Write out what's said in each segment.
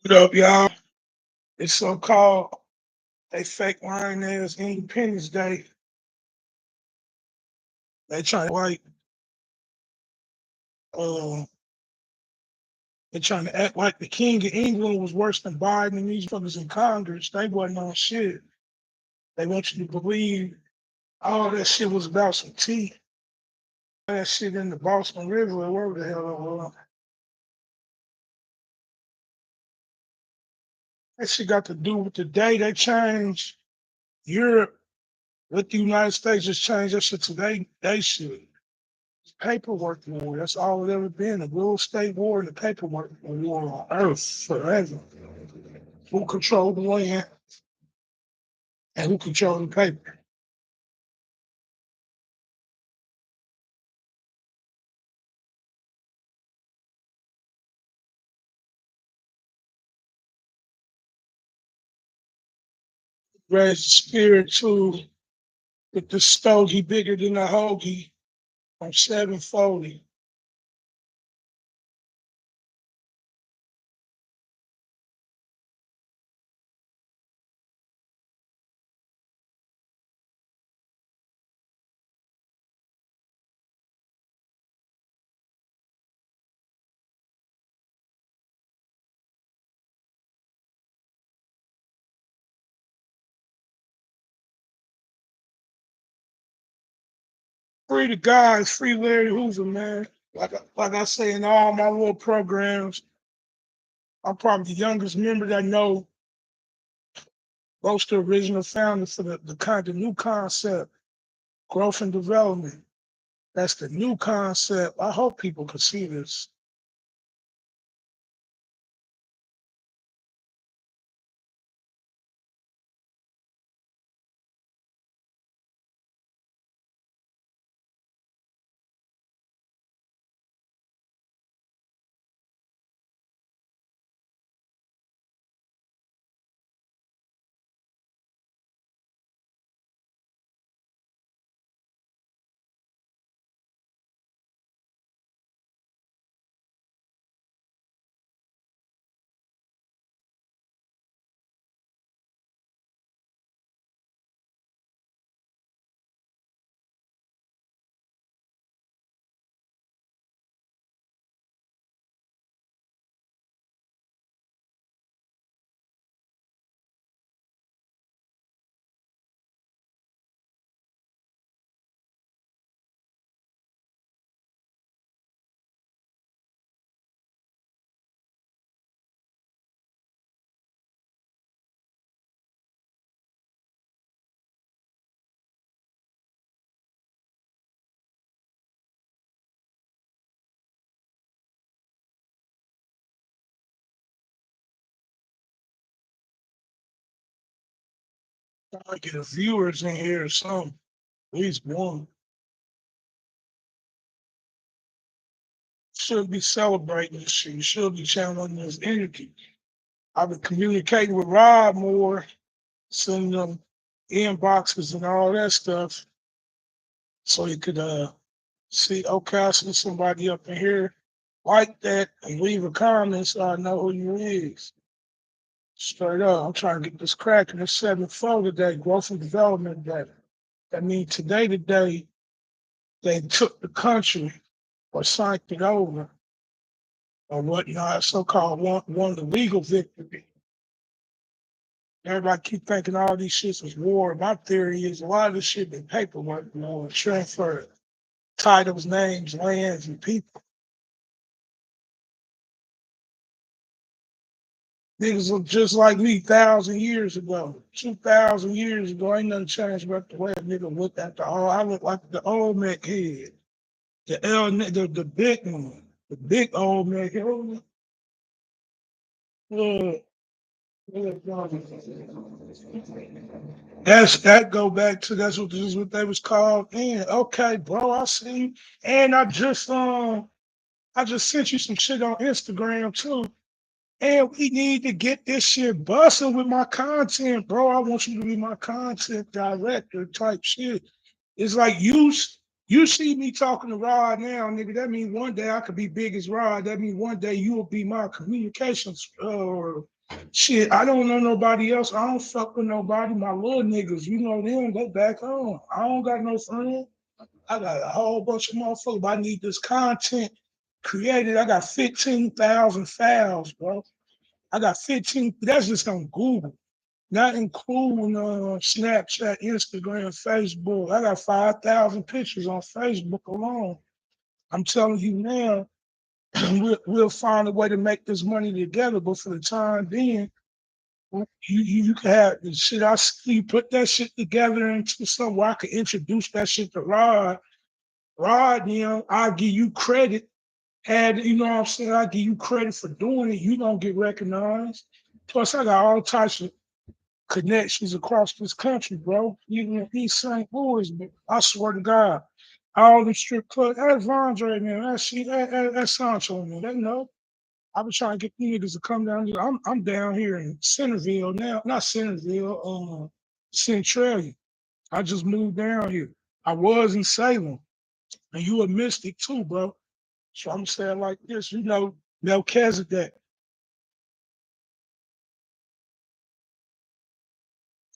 What up, y'all? It's so-called they fake lying ass Independence Day. They trying to uh, they trying to act like the King of England was worse than Biden and these fuckers in Congress. They wasn't on shit. They want you to believe all that shit was about some tea. That shit in the Boston River or wherever the hell it was. That shit got to do with the day they changed Europe. What the United States just changed that shit to they shit. Paperwork war. That's all it ever been. A real estate war and a paperwork war on earth forever. Who controlled the land and who controlled the paper? Raised the spirit to with the stogie bigger than a hoagie on 740. Free the guys, free Larry Hoover, man. Like I say in all my little programs, I'm probably the youngest member that know most of the original founders for the kind of new concept, growth and development. That's the new concept. I hope people can see this. I get a viewers in here or something. At least one. Should be celebrating this shit. You should be channeling this energy. I've been communicating with Rob more, sending them inboxes and all that stuff. So he could see, okay, I see somebody up in here like that and leave a comment so I know who you is. Straight up. I'm trying to get this cracking. It's 7-4 today, growth and development day. That means today, they took the country or signed it over or whatnot, so-called won the legal victory. Everybody keep thinking all these shits was war. My theory is a lot of this shit been paperwork, transfer titles, names, lands, and people. Niggas look just like me 1,000 years ago, 2,000 years ago. Ain't nothing changed about the way a nigga looked at the old. I look like the old Mac head, the big one, the big old Mac head. Yeah. That go back to that's what this is what they was called. And okay, bro, I see you. And I just sent you some shit on Instagram too. And we need to get this shit busting with my content, bro. I want you to be my content director type shit. It's like You see me talking to Rod now, nigga. That means one day I could be big as Rod. That means one day you will be my communications or shit. I don't know nobody else. I don't fuck with nobody. My little niggas, you know them, they back home. I don't got no friend. I got a whole bunch of motherfuckers. But I need this content created. I got 15,000 files, bro. I got 15. That's just on Google, not including Snapchat, Instagram, Facebook. I got 5,000 pictures on Facebook alone. I'm telling you now, we'll find a way to make this money together. But for the time being, you can have the shit. I see you put that shit together into something where I can introduce that shit to Rod. Rod, I'll give you credit. And you know what I'm saying? I give you credit for doing it. You don't get recognized. Plus, I got all types of connections across this country, bro. Even in East St. Louis, but I swear to God, all the strip clubs, that's Vondre, man. That's Sancho, man. They know. I've been trying to get these niggas to come down here. I'm down here in Centerville now, not Centerville, Centralia. I just moved down here. I was in Salem, and you a mystic too, bro. So I'm saying like this, Melchizedek,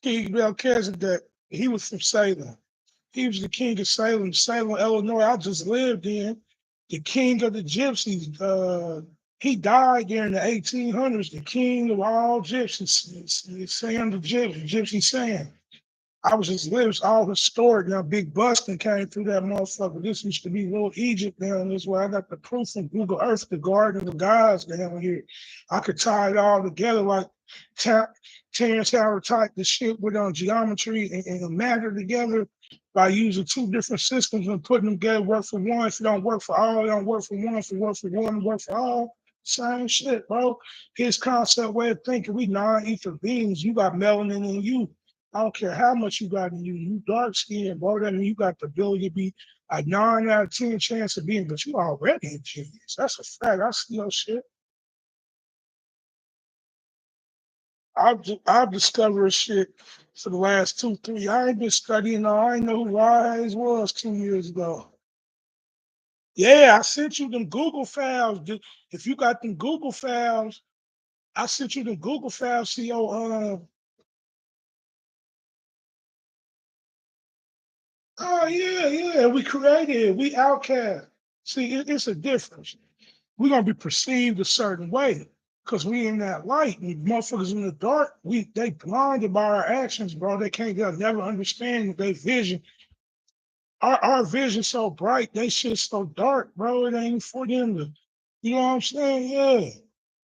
King Melchizedek, he was from Salem. He was the king of Salem, Salem, Illinois. I just lived in. The king of the gypsies. He died there in the 1800s. The king of all gypsies, Sam the Gypsy Sam. I was just living all historic. Now, Big Bustin came through that motherfucker. This used to be Little Egypt down this way. I got the proof from Google Earth, the Garden of the Gods down here. I could tie it all together like Terrence Howard type the shit with geometry and matter together by using two different systems and putting them together. Work for one. If it don't work for all, it don't work for one. If it work for one, it work for all. Same shit, bro. His concept way of thinking, we non-ether beings. You got melanin in you. I don't care how much you got in you. You dark skinned, bro. That means you got the ability to be a 9 out of 10 chance of being, but you already a genius. That's a fact. I see your shit. I've discovered shit for the last 2, 3. I ain't been studying. I ain't know who Wise was 2 years ago. Yeah, I sent you them Google files. If you got them Google files, I sent you them Google files. See your oh yeah, we created, we outcast. See, it's a difference. We're gonna be perceived a certain way because we in that light. And motherfuckers in the dark, they blinded by our actions, bro. They'll never understand their vision. Our vision so bright, they shit so dark, bro. It ain't for them to, you know what I'm saying? Yeah.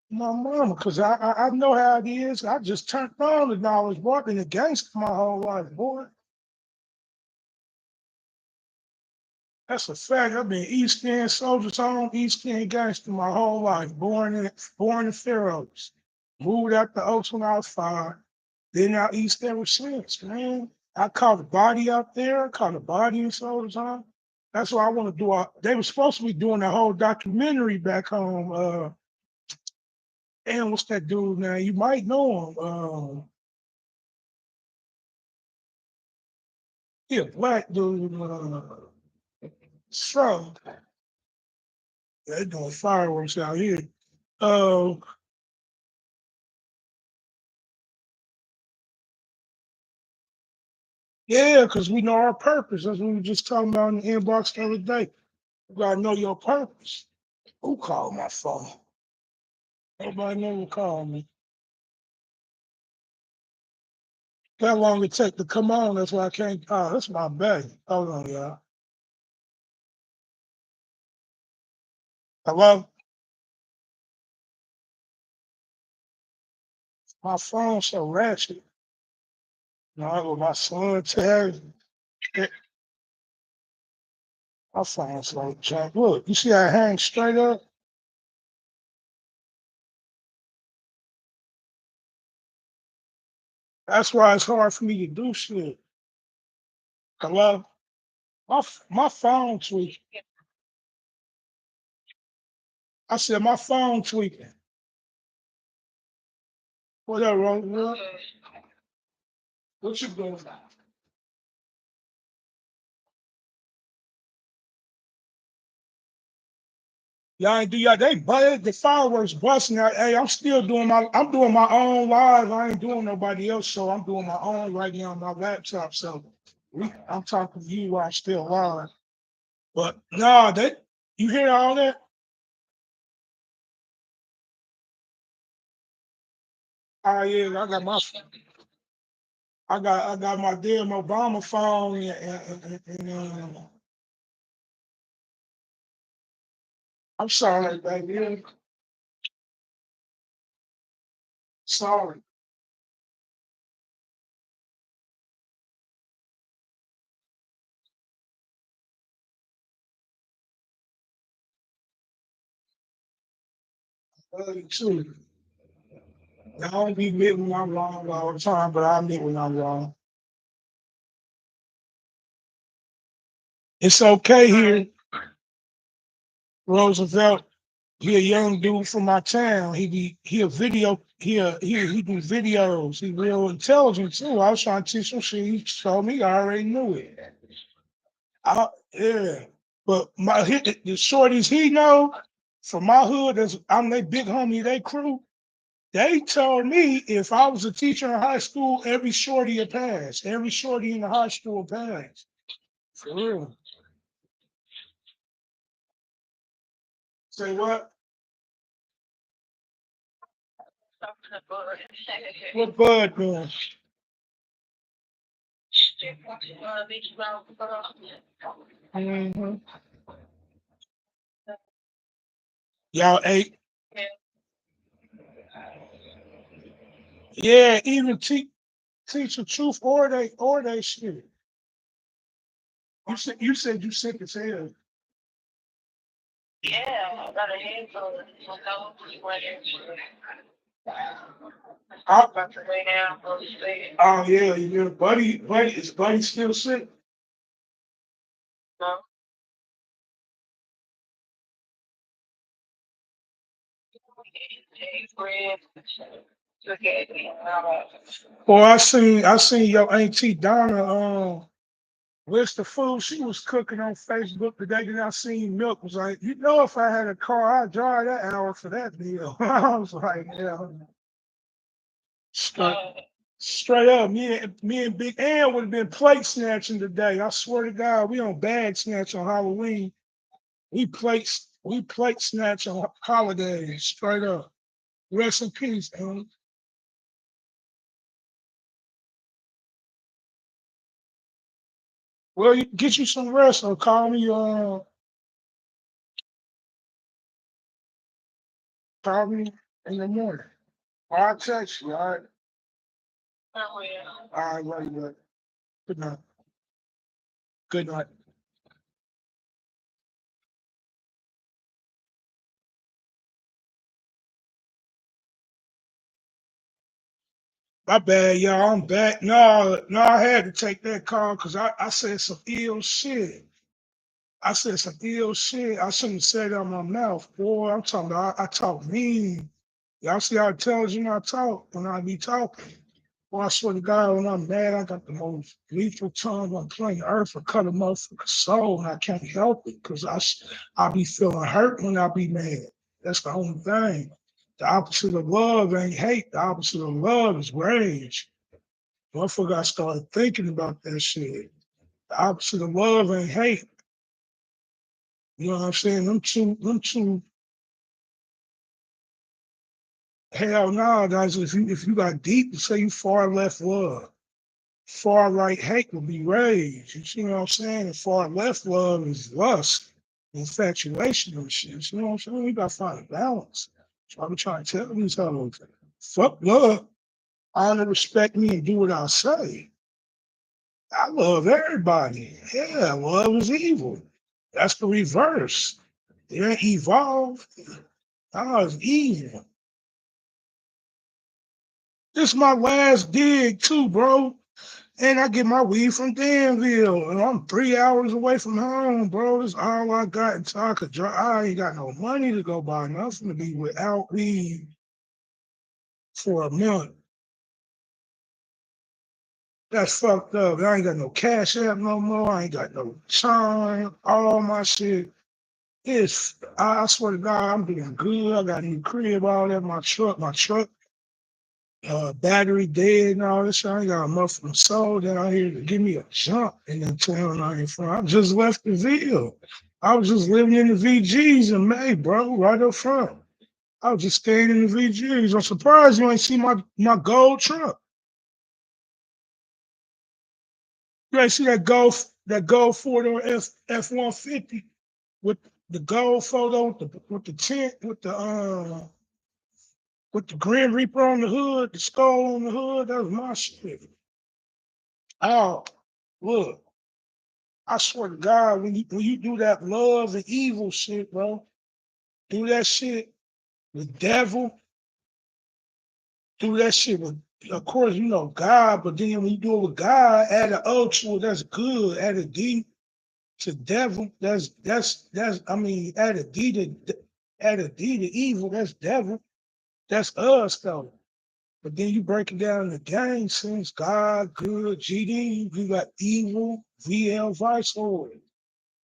My mama, because I know how it is. I just turned on the knowledge, boy. I've been against my whole life, boy. That's a fact. I've been East End Soldiers Home, East End gangster my whole life. Born in Fairhope. Moved out the Oaks when I was 5. Been out East ever since, man. I caught a body out there. I caught a body in Soldiers Home. That's what I want to do. They were supposed to be doing a whole documentary back home. And what's that dude now? You might know him. He a black dude. So they're doing fireworks out here. Uh, Yeah, because we know our purpose. That's what we were just talking about in the inbox the other day. You gotta know your purpose. Who called my phone? Nobody never called me. How long it take to come on? That's why I can't. Oh, that's my baby. Hold on, y'all. Hello? My phone's so ratchet. I go my son tag. My phone's like jack. Look, you see how it hangs straight up? That's why it's hard for me to do shit. Hello? My phone tweaking. I said my phone tweaking. Whatever. What you doing? Y'all ain't do y'all. They butted the fireworks busting out. Hey, I'm doing my own live. I ain't doing nobody else, so I'm doing my own right now on my laptop. So I'm talking to you while I'm still live. But nah, you hear all that? Oh yeah, I got my damn Obama phone and I'm sorry, baby. Sorry. Love you too. I don't be admitting when I'm wrong all the time, but I admit when I'm wrong. It's okay here, Roosevelt. He a young dude from my town. He a video he do videos. He real intelligent too. I was trying to teach him shit. He told me I already knew it. Yeah. But the shorties he know from my hood, I'm their big homie, they crew. They told me if I was a teacher in high school, every shorty would pass. Every shorty in the high school would pass. For real. Say what? What bud doing? Mhm. Y'all ate. Yeah, even teach the truth or they shit. You said you sick as hell. I, oh yeah, your buddy is buddy still sick? Well, I seen your auntie Donna where's the food she was cooking on Facebook today that I seen milk was like, if I had a car, I'd drive that hour for that meal. I was like, yeah, straight, straight up. Me and Big Ann would have been plate snatching today. I swear to God, we on bag snatch on Halloween. We plate snatch on holidays, straight up. Rest in peace, Ann. Well, you get you some rest or call me in the morning. I'll text you, all right? All right, right. Good night. Good night. My bad, y'all. I'm back. No, I had to take that call because I said some ill shit. I said some ill shit. I shouldn't have said it out my mouth. Boy, I'm talking about I talk mean. Y'all see how intelligent I talk when I be talking. Well, I swear to God, when I'm mad, I got the most lethal tongue on planet Earth for cut a motherfucker's soul, and I can't help it because I be feeling hurt when I be mad. That's the only thing. The opposite of love ain't hate. The opposite of love is rage. Motherfucker, I started thinking about that shit. The opposite of love ain't hate. You know what I'm saying? Them two, hell no, guys. If you got deep, say you far left love. Far right hate will be rage. You see what I'm saying? And far left love is lust, infatuation and shit. You know what I'm saying? We gotta find a balance. So I'm trying to tell these hoes, fuck love. Honor, respect me, and do what I say. I love everybody. Yeah, love is evil. That's the reverse. It ain't evolved. Oh, it's evil. This is my last dig too, bro. And I get my weed from Danville, and I'm 3 hours away from home, bro. That's all I got until I could drive. I ain't got no money to go buy nothing to be without weed for a month. That's fucked up. I ain't got no cash app no more. I ain't got no time. All my shit. I swear to God, I'm doing good. I got a new crib, all that. My truck, battery dead and all this shit. I ain't got a muffin soul that out here to give me a jump in the town I ain't from. I just left the Ville. I was just living in the VGs in May, bro, right up front. I was just staying in the VGs. I'm surprised you ain't see my gold truck. You ain't see that gold 4-door F-150 with the gold photo with the tent with the Grim Reaper on the hood, the skull on the hood. That was my shit. Oh, look, I swear to God, when you do that love and evil shit, bro, do that shit with devil, do that shit with, of course, God, but then when you do it with God, add an O to it, that's good. Add a D to devil, that's I mean, add a D to evil, that's devil. That's us though. But then you break it down in the gang sense, God, good, GD, you got evil, VL, vice lord.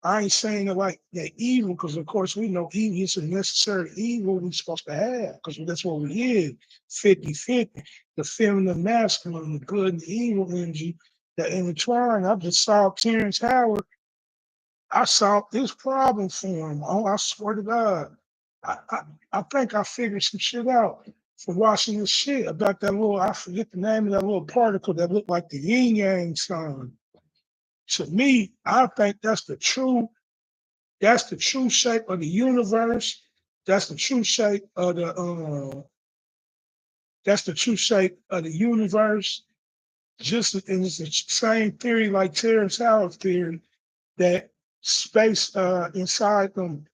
I ain't saying it like that evil, because of course we know evil is a necessary evil we're supposed to have, because that's what we is, 50-50. The feminine, masculine, the good and the evil energy that intertwine. I just saw Terrence Howard. I solved this problem for him. Oh, I swear to God. I, I, I think I figured some shit out from watching this shit about that little, I forget the name of that little particle that looked like the yin yang sign. To me, I think that's the true shape of the universe. That's the true shape of the universe. Just and it's the same theory like Terrence Howard's theory that space inside them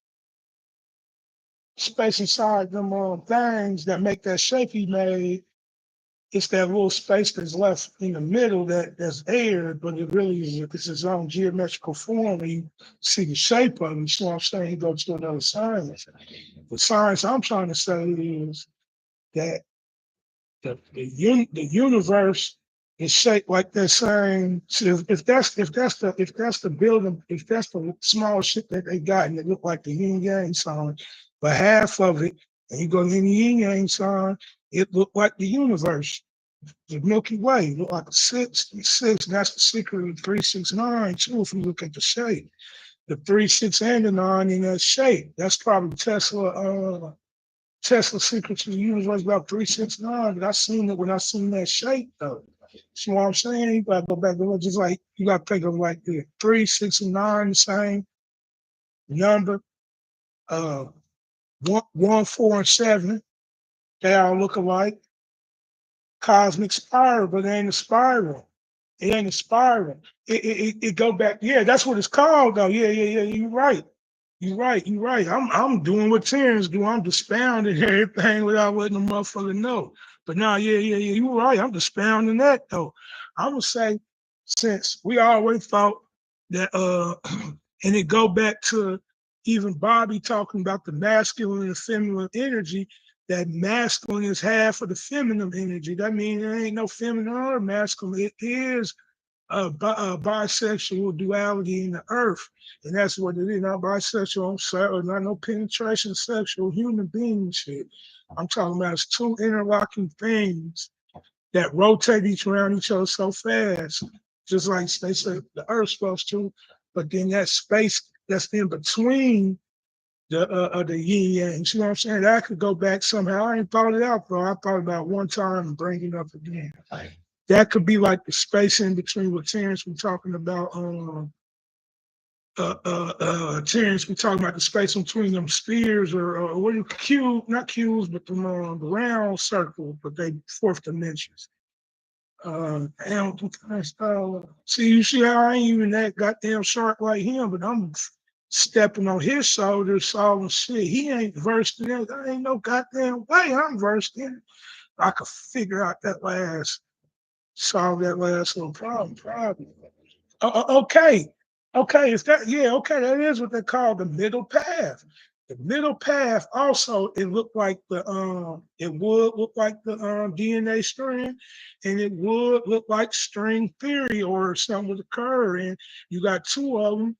things that make that shape he made. It's that little space that's left in the middle that's air, but it really is it's its own geometrical form. And you see the shape of it. So I'm saying he goes to another science. The science I'm trying to say is that the universe is shaped like that same. So if that's the building, if that's the small shit that they got and it look like the yin yang sign, but half of it, and you go in the yin yang sign, it looked like the universe. The Milky Way look like a six. That's the secret of 369 too. If you look at the shape, the 3, 6, and the 9 in that shape, that's probably Tesla secret to the universe about 369, but I seen it when I seen that shape though. See what I'm saying? You gotta go back and look, just like you gotta think of like the 3, 6, and 9, the same number. Uh, 1, 4, and 7, they all look alike. Cosmic spiral, but it ain't a spiral. It ain't a spiral. It go back. Yeah, that's what it's called though. Yeah, yeah, yeah. You're right. You're right. You're right. I'm doing what Terrence do. I'm expounding everything without letting the motherfucker know. But now, yeah, yeah, yeah. You're right. I'm expounding that though. I would say since we always thought that and it go back to even Bobby talking about the masculine and feminine energy, that masculine is half of the feminine energy. That means there ain't no feminine or masculine. It is a bisexual duality in the earth. And that's what it is. Not bisexual, not no penetration sexual human being shit. I'm talking about it's two interlocking things that rotate around each other so fast, just like they said the earth's supposed to. But then that space that's in between the yin yang. You know what I'm saying? That could go back somehow. I ain't thought it out, bro. I thought about one time and bring it up again. That could be like the space in between what Terrence was talking about. Terrence we talking about the space between them spheres or what do you cube, not cubes, but the round circle, but they fourth dimensions. And see, you see how I ain't even that goddamn sharp like him, but I'm stepping on his shoulders, solving shit. He ain't versed in that. I ain't no goddamn way I'm versed in it. I could figure out solve that last little problem. Okay. Okay, is that yeah, okay, that is what they call the middle path. The middle path also it would look like the DNA strand, and it would look like string theory or something would occur. And you got two of them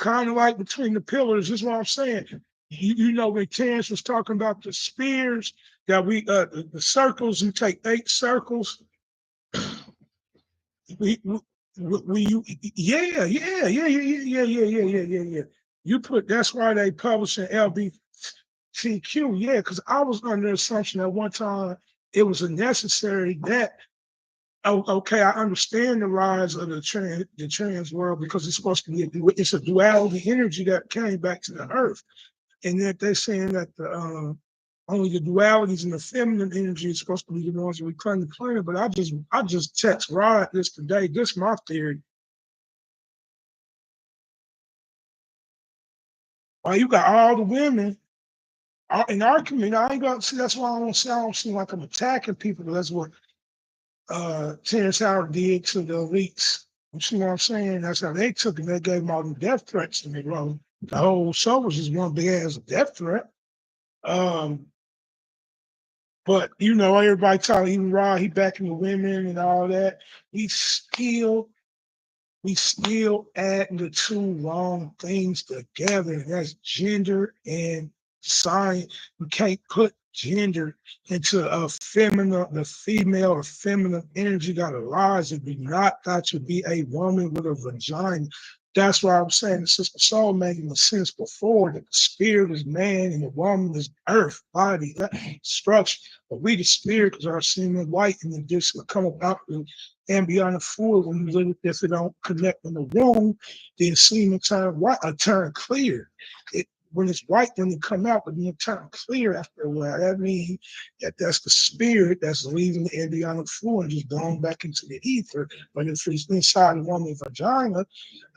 kind of like between the pillars. This is what I'm saying. You know, when Terrence was talking about the spears that the circles, you take 8 circles. Yeah. You put that's why they publishing LBTQ, yeah, because I was under the assumption at one time it was a necessary that okay, I understand the rise of the trans world because it's supposed to be it's a duality energy that came back to the earth, and that they're saying that the only the dualities in the feminine energy is supposed to be the ones that reclaim the planet. But I just text Rod this today. This is my theory. Why you got all the women in our community? I ain't gonna see. That's why I don't seem like I'm attacking people. That's what Terrence Howard did to the elites. You see what I'm saying? That's how they took it. They gave them all the death threats in the road. The whole show was just one big ass death threat. Um, but you know, everybody talking, even Rod, he backing the women and all that. We still we still adding the two wrong things together. And that's gender and science. You can't put gender into a feminine, the female or feminine energy that arise. It do not got to be a woman with a vagina. That's why I'm saying the Sister Soul making sense before that the spirit is man and the woman is earth, body, that structure. But we the spirit because our semen white and then this will come about and beyond the fluid when you live if it don't connect in the womb, then semen turn white turn clear. When it's white, then it come out, but then it turn clear after a while. That means that's the spirit that's leaving the embryonic fluid and just going back into the ether. But if it's inside the woman's vagina,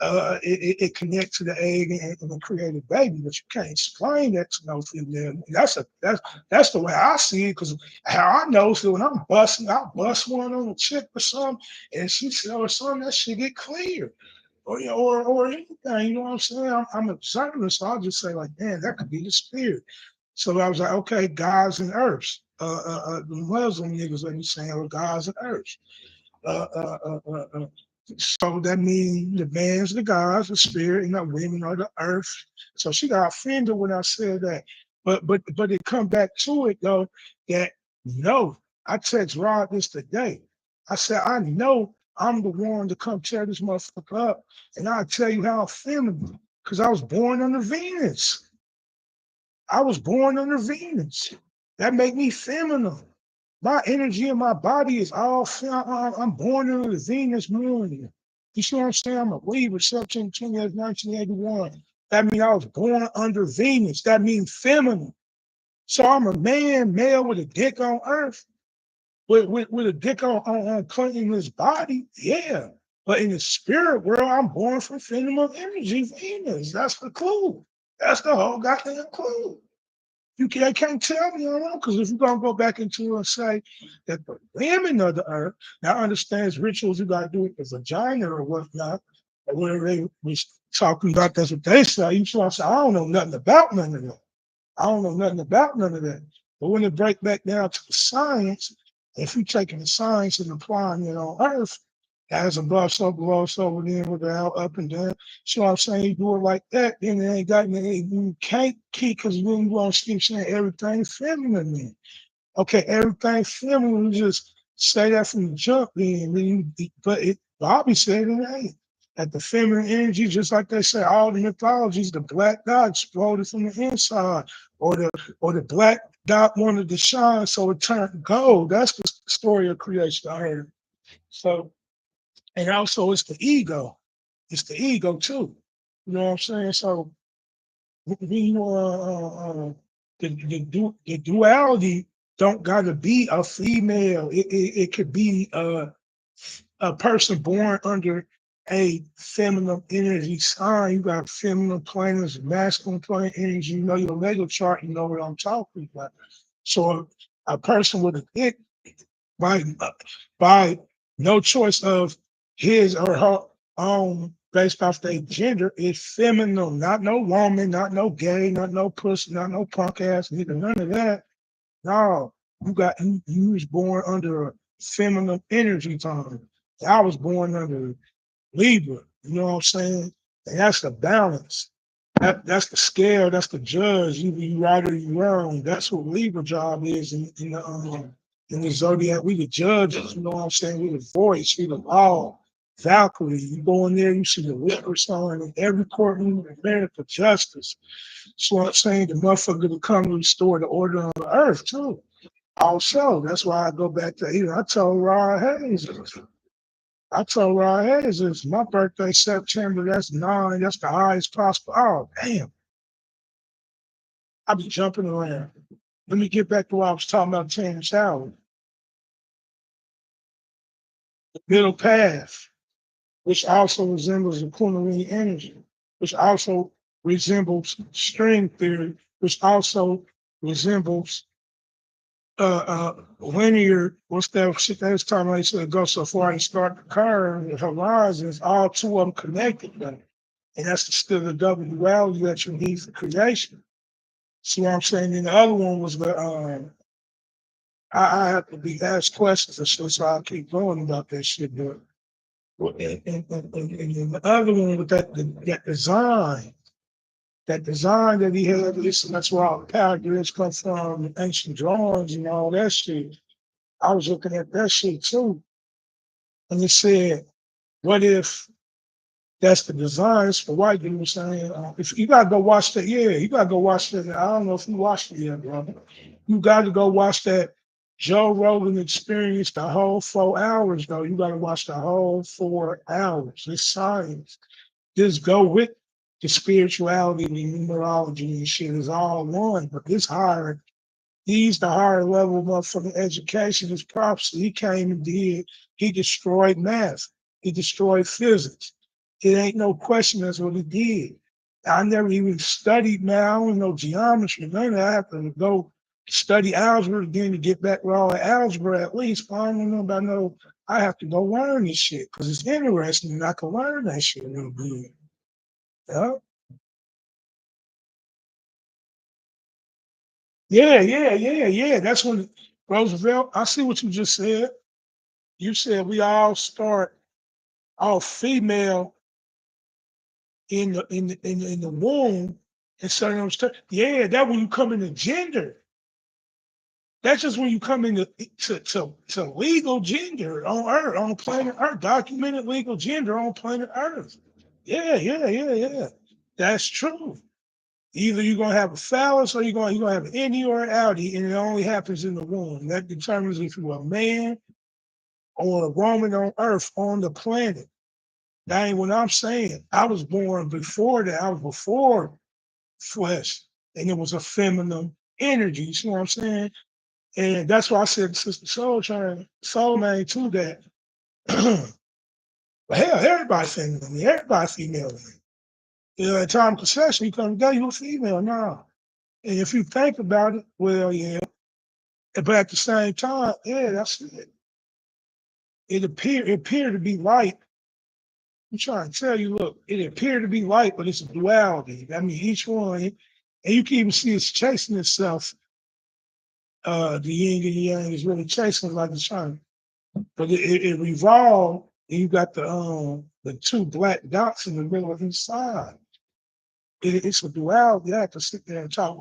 it connects to the egg and create a baby. But you can't explain that to no female. That's the way I see it, because how I know, so when I'm busting, I bust one on a chick or something, and she said, or something, that shit get clear or anything. You know what I'm saying? I'm observing, so I'll just say like, man, that could be the spirit. So I was like, okay, gods and earths. The Muslim niggas let me saying, oh, gods and earths. Uh, uh, uh, uh, uh. So that means the man's the gods, the spirit, and the women are the earth. So she got offended when I said that. But it come back to it though that no, I text Rod this today. I said I know I'm the one to come tear this motherfucker up, and I'll tell you how I'm feeling because I was born under Venus. I was born under Venus. That make me feminine. My energy in my body is all. I'm born under the Venus moon. You see what I'm saying? I'm a Libra, 17/20, 1981. That means I was born under Venus. That means feminine. So I'm a man, male with a dick on Earth, with a dick on cleaning his body. Yeah. But in the spirit world, I'm born from feminine energy, Venus. That's the clue. That's the whole goddamn clue. Can't tell me, because if you're gonna go back into and say that the women of the earth now understands rituals you gotta do with the vagina or whatnot, or whatever they was talking about, that's what they say. You should say, I don't know nothing about none of that. I don't know nothing about none of that. But when it break back down to the science, if you're taking the science and applying it on earth, as above, so below, so within, without, up and down. So I'm saying you do it like that, then it ain't got any, you can't keep, because then you want to keep saying everything feminine then. Okay, everything feminine, you just say that from the jump but Bobby said it ain't. That the feminine energy, just like they say, all the mythologies, the black dot exploded from the inside, or the black dot wanted to shine, so it turned gold. That's the story of creation I heard. So, and also it's the ego. It's the ego too. You know what I'm saying? So you know, the duality don't gotta be a female. It could be a person born under a feminine energy sign. You got feminine planets, masculine planet energy. You know your Lego chart. You know what I'm talking about. So a person with a dick by no choice of his or her own based off their gender is feminine, not no woman, not no gay, not no pussy, not no punk ass nigga, none of that. No, you was born under a feminine energy time. I was born under Libra, you know what I'm saying? And that's the balance. That's the scale. That's the judge. Either you right or you wrong. That's what Libra job is in the zodiac. We the judges. You know what I'm saying? We the voice. We the law. Valkyrie. You go in there, you see the liquor sign in every courtroom in America. Justice. So I'm saying the motherfucker to come to restore the order on the earth too. Also, that's why I go back to I told Rod Hayes. It's my birthday September. That's 9. That's the highest possible. Oh damn, I be jumping around. Let me get back to what I was talking about. Terrence Howard, the middle path, which also resembles the Kundalini energy, which also resembles string theory, which also resembles linear. What's that shit they was talking about? He said go so far and start the curve, the horizons, all two of them connected, man. And that's still the double duality that you need for creation. See what I'm saying? And the other one was the I have to be asked questions and shit, so I keep going about that shit. But and the other one with that design that he had, that's where all the power grids come from, the ancient drawings and all that shit. I was looking at that shit too, and it said, what if that's the designs for white people saying, if you gotta go watch that, yeah, you gotta go watch that. I don't know if you watched it yet, brother. You gotta go watch that Joe Rogan experience the whole 4 hours, though. You gotta watch the whole 4 hours. It's science. Just go with the spirituality and the numerology and shit is all one, but this higher he's the higher level motherfucking education is prophecy. He came and did, he destroyed math. He destroyed physics. It ain't no question that's what he did. I never even studied math. I don't know geometry. None of that. I have to go study algebra again to get back with all the algebra at least. I don't know about no, I have to go learn this shit because it's interesting and I can learn that shit real good. Yeah. Yeah. That's when Roosevelt, I see what you just said. You said we all start off female in the womb and certain yeah, that when you come into gender. That's just when you come into to legal gender on Earth, on planet Earth, documented legal gender on planet Earth. Yeah. That's true. Either you're gonna have a phallus or you're gonna have an innie or an outie, and it only happens in the womb. That determines if you're a man or a woman on Earth on the planet. That ain't what I'm saying. I was born before that. I was before flesh, and it was a feminine energy. You see what I'm saying? And that's why I said Sister Soul Train, Soul Man too, that but hell, everybody feminine, everybody female. You know, at time of conception, you come together, you're female now. And if you think about it, well, yeah. But at the same time, yeah, that's it. It appeared to be light. I'm trying to tell you, look, it appeared to be light, but it's a duality. I mean, each one, and you can even see it's chasing itself. The yin and yang is really chasing like it's trying, but it revolved, and you got the two black dots in the middle of each side. It's a duality. I have to sit there and talk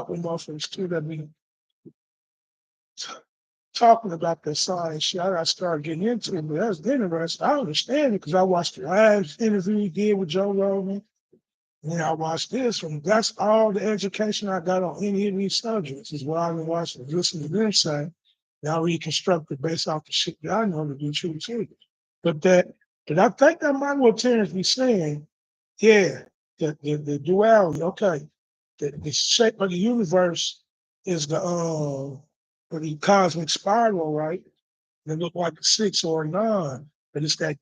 with motherfuckers too that be talking about the science shit. I got to start getting into it, but that's interesting. I understand it because I watched the last interview he did with Joe Rogan. And then I watched this one. That's all the education I got on any of these subjects is what I've been watching, listening to them say. Now reconstruct it based off the shit that I know to be true too. But I think that might what Terrence be saying. Yeah, the duality. Okay, the shape of the universe is the cosmic spiral, right? It look like a 6 or a 9, but it's that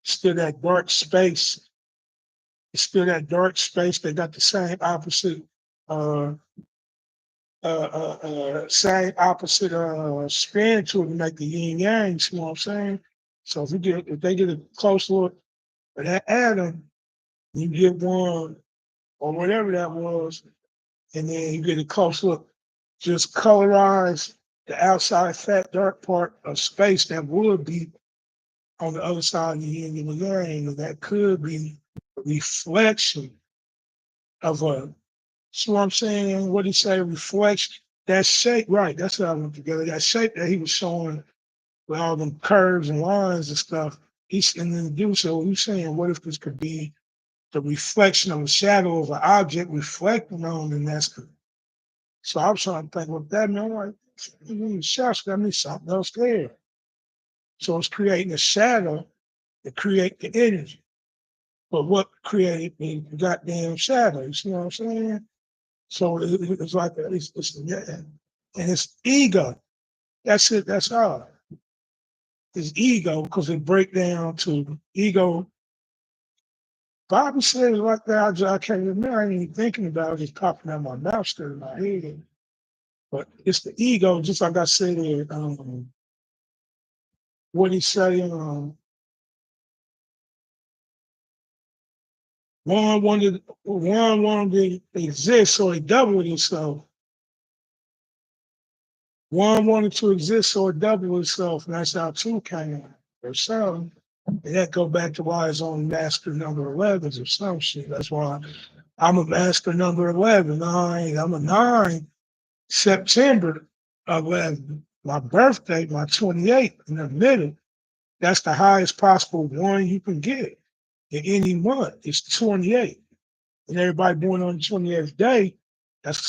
still that dark space. It's still that dark space. They got the uh, same opposite spin to it to make the yin yang. You know what I'm saying? So if they get a close look at that atom, you get one or whatever that was, and then you get a close look, just colorize the outside fat dark part of space that would be on the other side of the yin and the yang, and that could be reflection of a, see what I'm saying? What he say, reflection, that shape, right? That's what I went together. That shape that he was showing with all them curves and lines and stuff. He's and then do so. He's saying, what if this could be the reflection of a shadow of an object reflecting on the next? So I was trying to think what that meant. I'm like, shadows, that means something else there. So it's creating a shadow to create the energy. But what created the goddamn shadow? You see what I'm saying? So it's like yeah, and it's ego. That's it. That's all. It's ego because it break down to ego. Bobby says like that. I can't remember. I ain't even thinking about it. It's popping out my mouth, still in my head. But it's the ego, just like I said. What he say? One wanted to exist, so he doubled himself. One wanted to exist, so it doubled itself, and that's how two came or something. And that go back to why it's on master number 11s or some shit. That's why I'm a master number 11. I'm a 9, September 11. My birthday, my 28th in the middle. That's the highest possible one you can get in any month. It's 28. And everybody born on the 28th day, that's a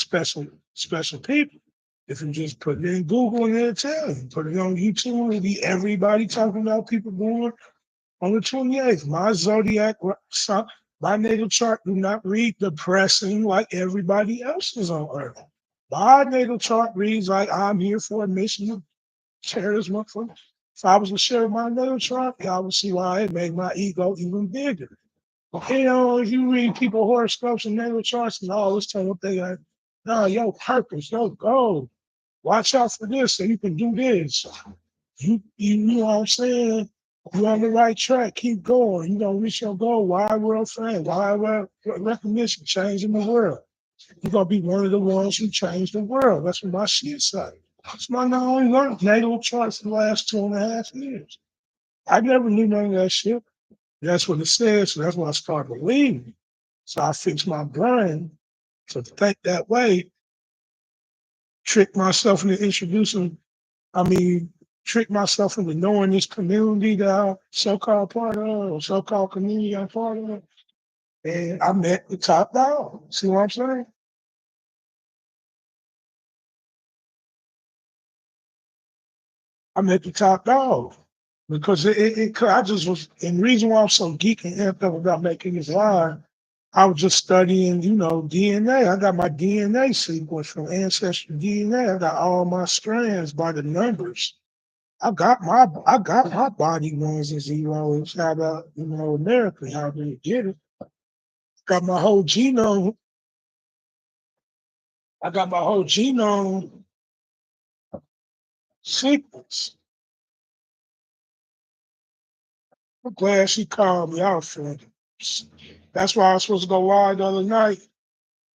special people. If you just put it in Google and it'll tell you, put it on YouTube, it'll be everybody talking about people born on the 28th. My zodiac, my natal chart do not read depressing like everybody else's on Earth. My natal chart reads like I'm here for a mission of terrorism. If I was to share my natal chart, y'all would see why it made my ego even bigger. You know, if you read people horoscopes and natal charts and all this time, what they got, no, your purpose, your goal. Watch out for this so you can do this. You know what I'm saying? You're on the right track. Keep going. You're gonna reach your goal. Wide world fame, wide world recognition, changing the world. You're gonna be one of the ones who change the world. That's what my shit say. That's my not only learned natal charts for the last 2.5 years. I never knew none of that shit. That's what it says. So that's what I started believing. So I fixed my brain to think that way, trick myself into introducing, I mean, trick myself into knowing this community that I'm so-called part of, or so-called community I'm part of. And I met the top dog. See what I'm saying? I met the top dog. Because I just was, and the reason why I'm so geeking amped up about making this live, I was just studying, DNA. I got my DNA sequence from Ancestry DNA. I got all my strands by the numbers. I got my body ones and zeros. How about, America, how do you get it? Got my whole genome. I got my whole genome sequence. I'm glad she called me out for it. That's why I was supposed to go live the other night.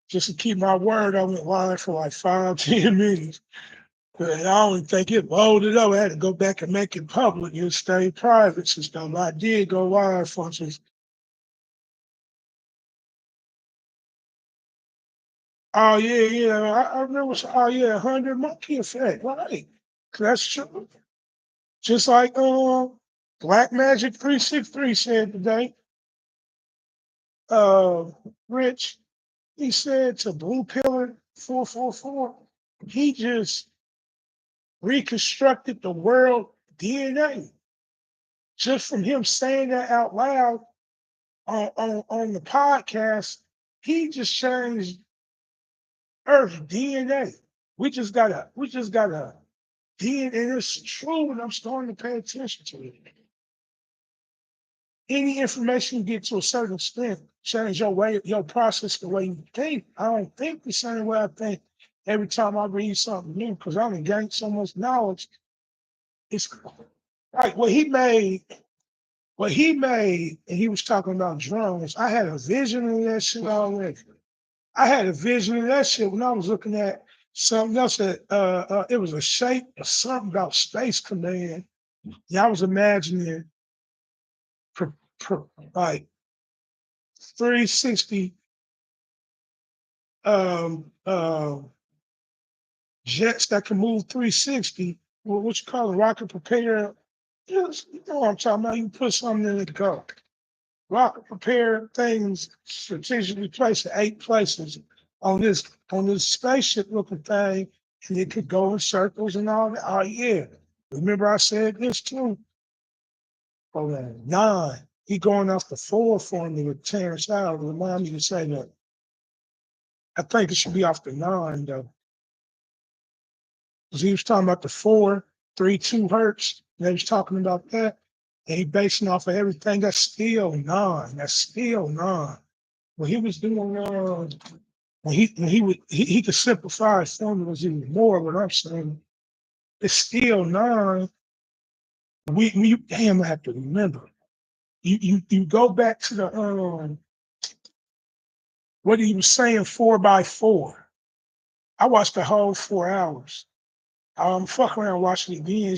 Just to keep my word, I went live for like 5, 10 minutes. And I don't think it loaded up. I had to go back and make it public. It stayed private system. I did go live for just, oh yeah, yeah. I remember, oh yeah, 100 monkey effect, right? That's true. Just like Black Magic 363 said today, uh Rich, he said to Blue Pillar 444, he just reconstructed the world DNA just from him saying that out loud on the podcast. He just changed Earth DNA. We just got a DNA, and it's true, and I'm starting to pay attention to it. Any information you get to a certain extent change your process, the way you think. I don't think the same way I think every time I read something new because I'm gained so much knowledge. It's like what he made, and he was talking about drones. I had a vision of that shit already. I had a vision of that shit when I was looking at something else that it was a shape or something about Space Command. Yeah, I was imagining pro, pro, like 360 um, uh, jets that can move 360. Well, what you call it, rocket propelled. Yes, you know what I'm talking about. You put something in it, go. Rocket prepared things strategically placed in 8 places on this spaceship looking thing, and it could go in circles and all that. Oh yeah. Remember I said this too? Oh man, 9. He going off the 4 formula with Terrence Howard. Remind me to say that. I think it should be off the 9 though. Because he was talking about the 4, 3, 2 hertz. And they was talking about that. And he basing off of everything. That's still 9. That's still 9. When he was doing when he could simplify his formulas even more. What I'm saying, it's still 9. You damn have to remember. You go back to the what he was saying 4x4. I watched the whole 4 hours. Fuck around watching it again.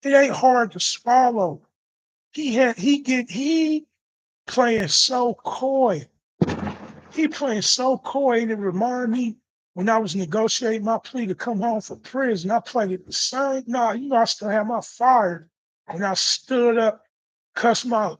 It ain't hard to swallow. He playing so coy. He playing so coy, and it reminded me when I was negotiating my plea to come home from prison. I played it the same. No, I still had my fire, and I stood up, cussed my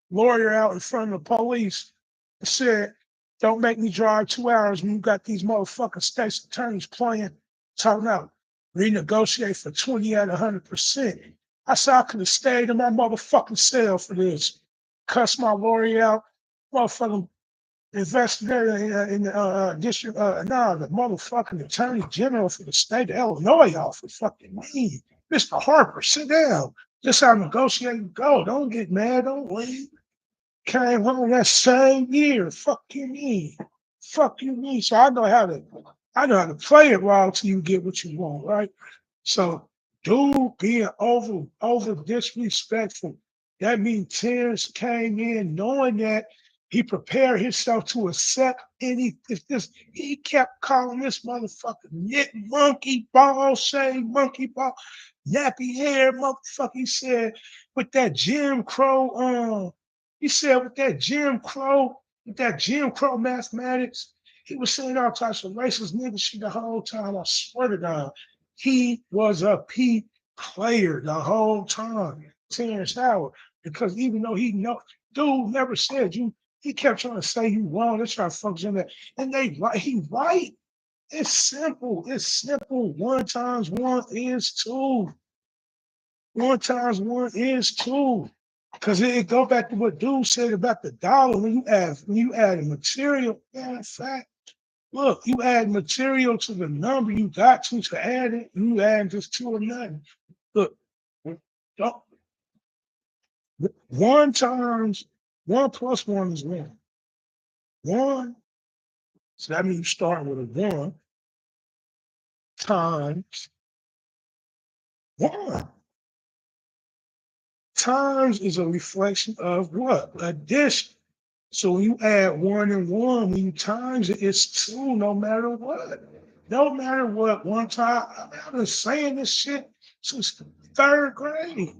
lawyer out in front of the police, and said, "Don't make me drive 2 hours when you got these motherfucking state's attorneys playing, talking about renegotiate for 20 at 100%." I said I could have stayed in my motherfucking cell for this. Cussed my lawyer out, motherfucking investigator in the district, the motherfucking attorney general for the state of Illinois office fucking me. Mr. Harper, sit down. This how negotiating go. Don't get mad. Don't leave. Came home that same year. Fuck you mean. Fuck you mean. So I know how to play it while till you get what you want, right? So dude being over disrespectful. That means Terrence came in knowing that he prepared himself to accept any if this he kept calling this motherfucker knit monkey ball, shaved monkey ball, nappy hair motherfucker. He said with that Jim Crow he said with that Jim Crow mathematics, he was saying all types of racist nigga shit the whole time. I swear to God. He was a P player the whole time, Terrence Howard, because even though dude never said you, he kept trying to say you wrong. They try to function that, and he right. It's simple. It's simple. 1 times 1 is 2. 1 times 1 is 2. Because it go back to what dude said about the dollar when you add a material. Matter of fact, look, you add material to the number you got to add it. You add just 2 or nothing. Look, don't, 1 times 1 plus 1 is 1. 1, so that means you start with a 1 times 1. Times is a reflection of what? Addition. So when you add 1 and 1, when you times it, it's 2 no matter what. No matter what. One time, I've been saying this shit since the 3rd grade.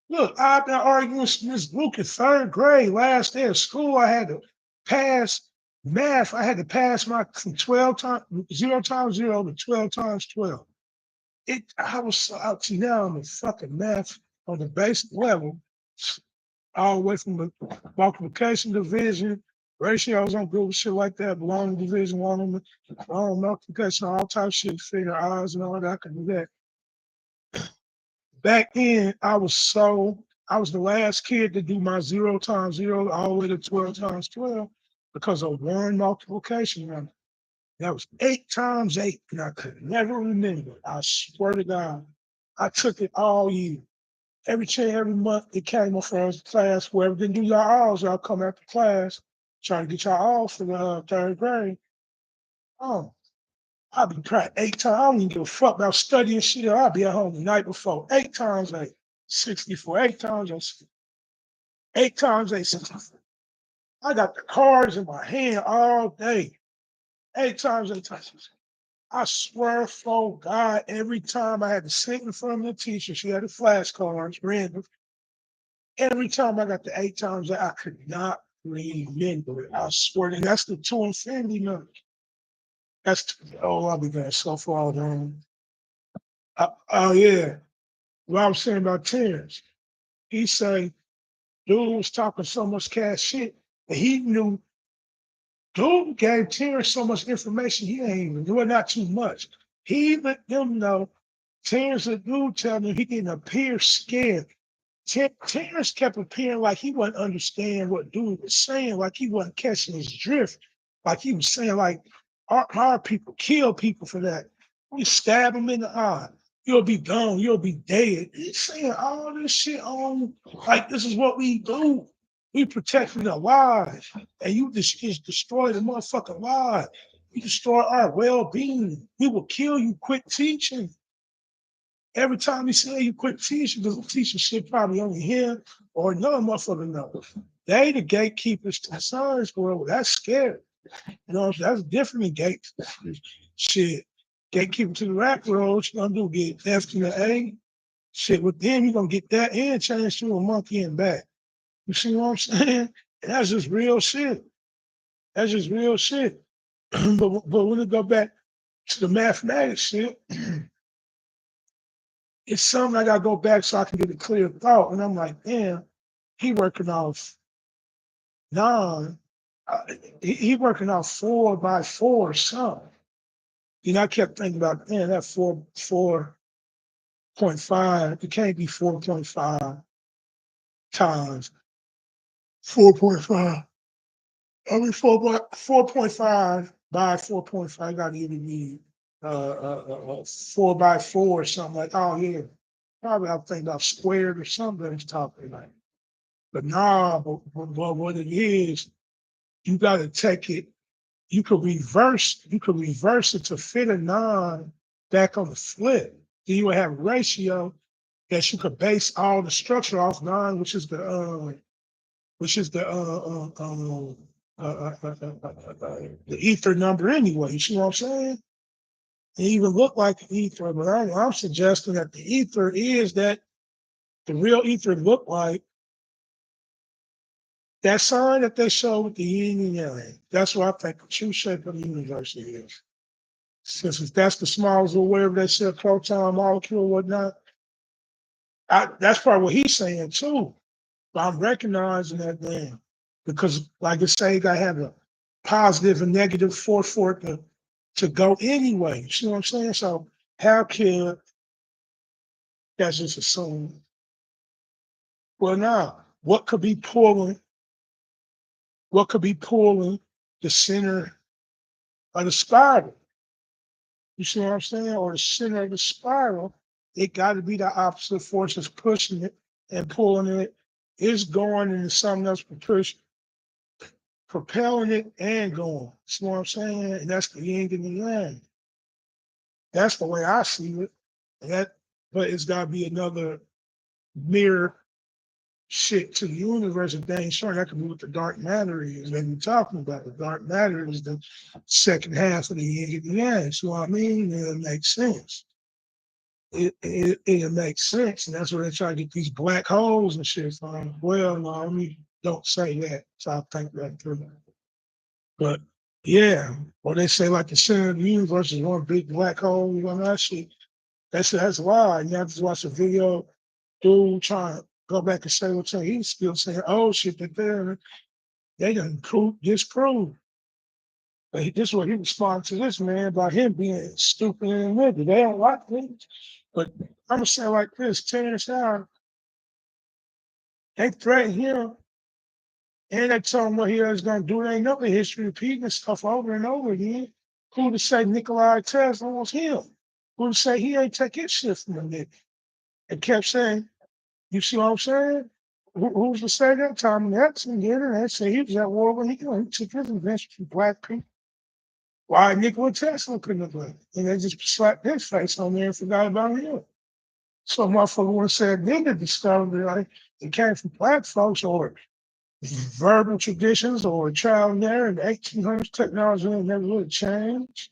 Look, I've been arguing with Miss Luke in 3rd grade. Last day of school, I had to pass math. I had to pass my from 12 times 0 times 0 to 12 times 12. I was so out to now on the fucking math on the basic level, all the way from the multiplication division, ratios on good shit like that, belonging division, long multiplication, all types of shit, figure odds and all that. I could do that. Back then, I was the last kid to do my 0 times 0 all the way to 12 times 12 because of one multiplication number. That was 8 times 8, and I could never remember. I swear to God. I took it all year. Every month it came up for us class. Whoever didn't do y'all alls, y'all come after class, trying to get y'all all for the 3rd grade. Oh, I'll be crying 8 times. I don't even give a fuck about studying shit. I'll be at home the night before. 8 times 8, 64. 8 times 8, 8 times 8, 64. I got the cards in my hand all day. 8 times 8 times 64. I swear for God, every time I had to sit in front of the teacher, she had the flashcards, random. Every time I got the 8 times, I could not remember it. I swear to that's the two infinity number. I'll be going so far down. Oh yeah. What I'm saying about Terrence. He say dude was talking so much cash shit that he knew dude gave Terrence so much information he ain't even knew it, not too much. He let them know Terrence the dude telling him he didn't appear scared. Terrence kept appearing like he wasn't understanding what dude was saying, like he wasn't catching his drift, like he was saying, like our people kill people for that. We stab them in the eye. You'll be gone. You'll be dead. He's saying all this shit on like this is what we do. We protecting the lives, and you just destroy the motherfucking lives. You destroy our well-being. We will kill you. Quit teaching. Every time you say you quit teaching, because the teacher shit probably only him or another motherfucker knows. They the gatekeepers to the science world. That's scary. You know what I'm saying? That's different than gate shit. Gatekeeper to the rap world, what you gonna do? Get F to the A? Shit, with them, you're gonna get that and change to a monkey and back. You see what I'm saying? And that's just real shit. That's just real shit. but when we go back to the mathematics shit, it's something I gotta go back so I can get a clear thought. And I'm like, damn, he working off nine. Uh, he working off 4 by 4 or something. You know, I kept thinking about, man, that 4.5, it can't be 4.5 times 4.5. I mean, 4.5 by 4.5 got to either be 4 by 4 or something like. Oh yeah, probably I'm thinking about squared or something that he's talking about. But nah, but what it is, you got to take it. You could reverse. You could reverse it to fit a nine back on the flip. Then you would have a ratio that you could base all the structure off nine, which is the ether number anyway. You see what I'm saying? It even look like an ether, but I'm suggesting that the ether is that the real ether look like that sign that they show with the yin and yang. That's what I think the true shape of the universe is. Since if that's the smallest or whatever they said, proton molecule or whatnot, that's probably what he's saying too. But I'm recognizing that then because, like I say, I have a positive and negative force for it to go anyway. You see what I'm saying? So how can that's just assume? Well, now what could be pulling? What could be pulling the center of the spiral? You see what I'm saying? Or the center of the spiral? It got to be the opposite force that's pushing it and pulling it. It's going into something else propelling it and going. See what I'm saying? And that's the yin and the yang. That's the way I see it. But it's got to be another mirror shit to the universe. And dang sure that could be what the dark matter is that we're talking about. The dark matter is the second half of the yin and the yang. See what I mean? And it makes sense. It makes sense. And that's where they try to get these black holes and shit from. Well, no, I mean, don't say that. So I think that through. But yeah, or they say like the center of the universe is one big black hole. You know that shit. That's why you have to watch a video, dude trying to go back and say what he's still saying. Oh shit, that they done disprove. But this is what he responded to this man by him being stupid and nigga. They don't like things. But I'm gonna say like this, Terrence Howard, they threatened him and they told him what he was gonna do. They ain't know the history repeating stuff over and over again. Who to say Nikolai Tesla was him? Who to say he ain't take his shit from the nigga? And kept saying, you see what I'm saying? Who's to say that? Tommy Edison did it. They say he was at war when he took his invention from black people. Why Nikola Tesla couldn't have done it? And they just slapped his face on there and forgot about him. So motherfucker would have said nigga discovered it, like it came from black folks or verbal traditions or trial and error in the 1800s technology ain't never really changed.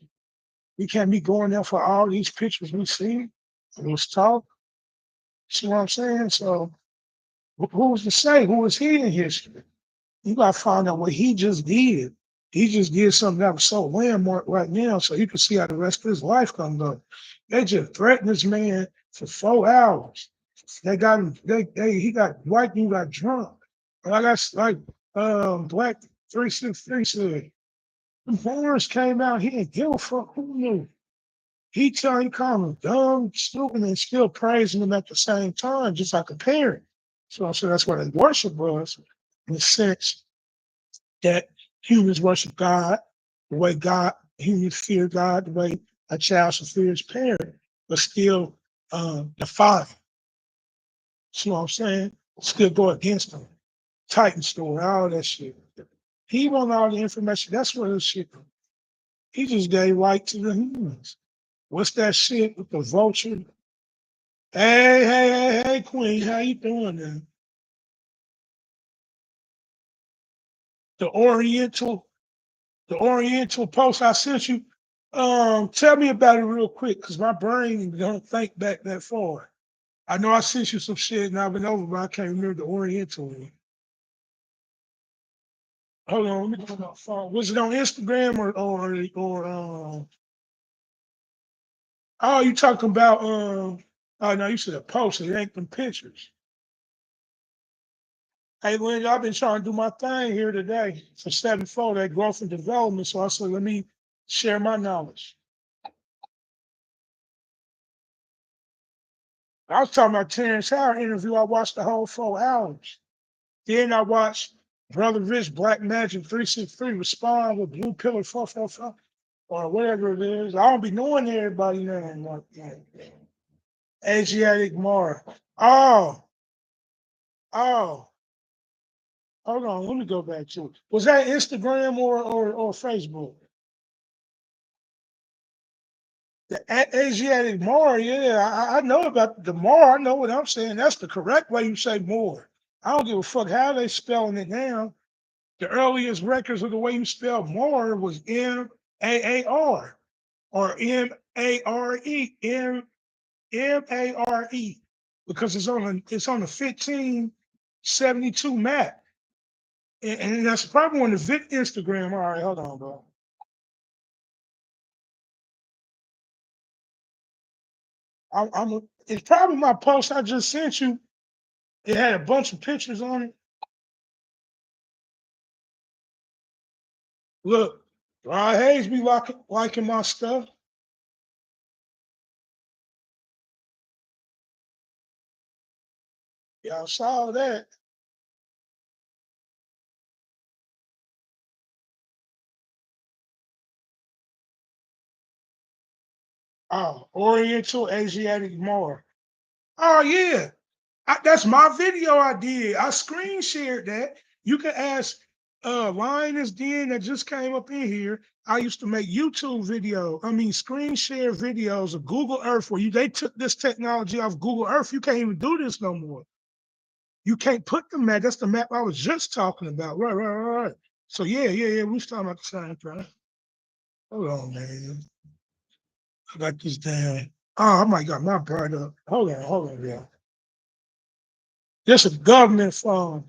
We can't be going there for all these pictures we see. It was talk. See what I'm saying? So who's to say? Who was he in history? You gotta find out what he just did. He just did something that was so landmark right now, so you can see how the rest of his life gonna go. They just threatened this man for 4 hours. They got him. He got white. He got drunk. Like Black 363 said, the Barnes came out. He didn't give a fuck who knew. He called him dumb, stupid, and still praising him at the same time, just like a parent. So I said that's what his worship was, in the sense that humans worship God, the way humans fear God, the way a child should fear his parent, but still defy. See what I'm saying? Still go against them. Titan story, all that shit. He want all the information. That's what his shit. He just gave right to the humans. What's that shit with the vulture? Hey, Queen, how you doing there? The Oriental, the Oriental post I sent you. Tell me about it real quick, cause my brain don't think back that far. I know I sent you some shit and I've been over, but I can't remember the Oriental one. Hold on, let me go on my phone. Was it on Instagram or oh, you talking about oh no, you said a post, it ain't them pictures. Hey Lynn, I've been trying to do my thing here today for 7-4, that growth and development. So I said, let me share my knowledge. I was talking about Terrence Howard interview. I watched the whole 4 hours. Then I watched Brother Rich Black Magic 363 respond with Blue Pillar 445 or whatever it is. I don't be knowing everybody name like that. Asiatic Mara. Oh, oh, hold on. Let me go back to it. Was that Instagram or Facebook? The Asiatic Mara, yeah, I know about the Mara. I know what I'm saying. That's the correct way you say more. I don't give a fuck how they spelling it now. The earliest records of the way you spell more was Maar or Mare, Mare, because it's on the 1572 map. And that's probably on the Instagram. All right, hold on, bro. It's probably my post I just sent you. It had a bunch of pictures on it. Look, Rod Hayes be liking my stuff. Y'all saw that. Oh, Oriental Asiatic Mar. Oh yeah, that's my video I did. I screen shared that. You can ask Linus Den that just came up in here. I used to make YouTube screen share videos of Google Earth where they took this technology off Google Earth. You can't even do this no more. You can't put the map. That's the map I was just talking about. Right. So yeah. We was talking about the same thing. Hold on, man. I got this damn. Oh, I might got my bright up. Hold on, yeah. This is government phone.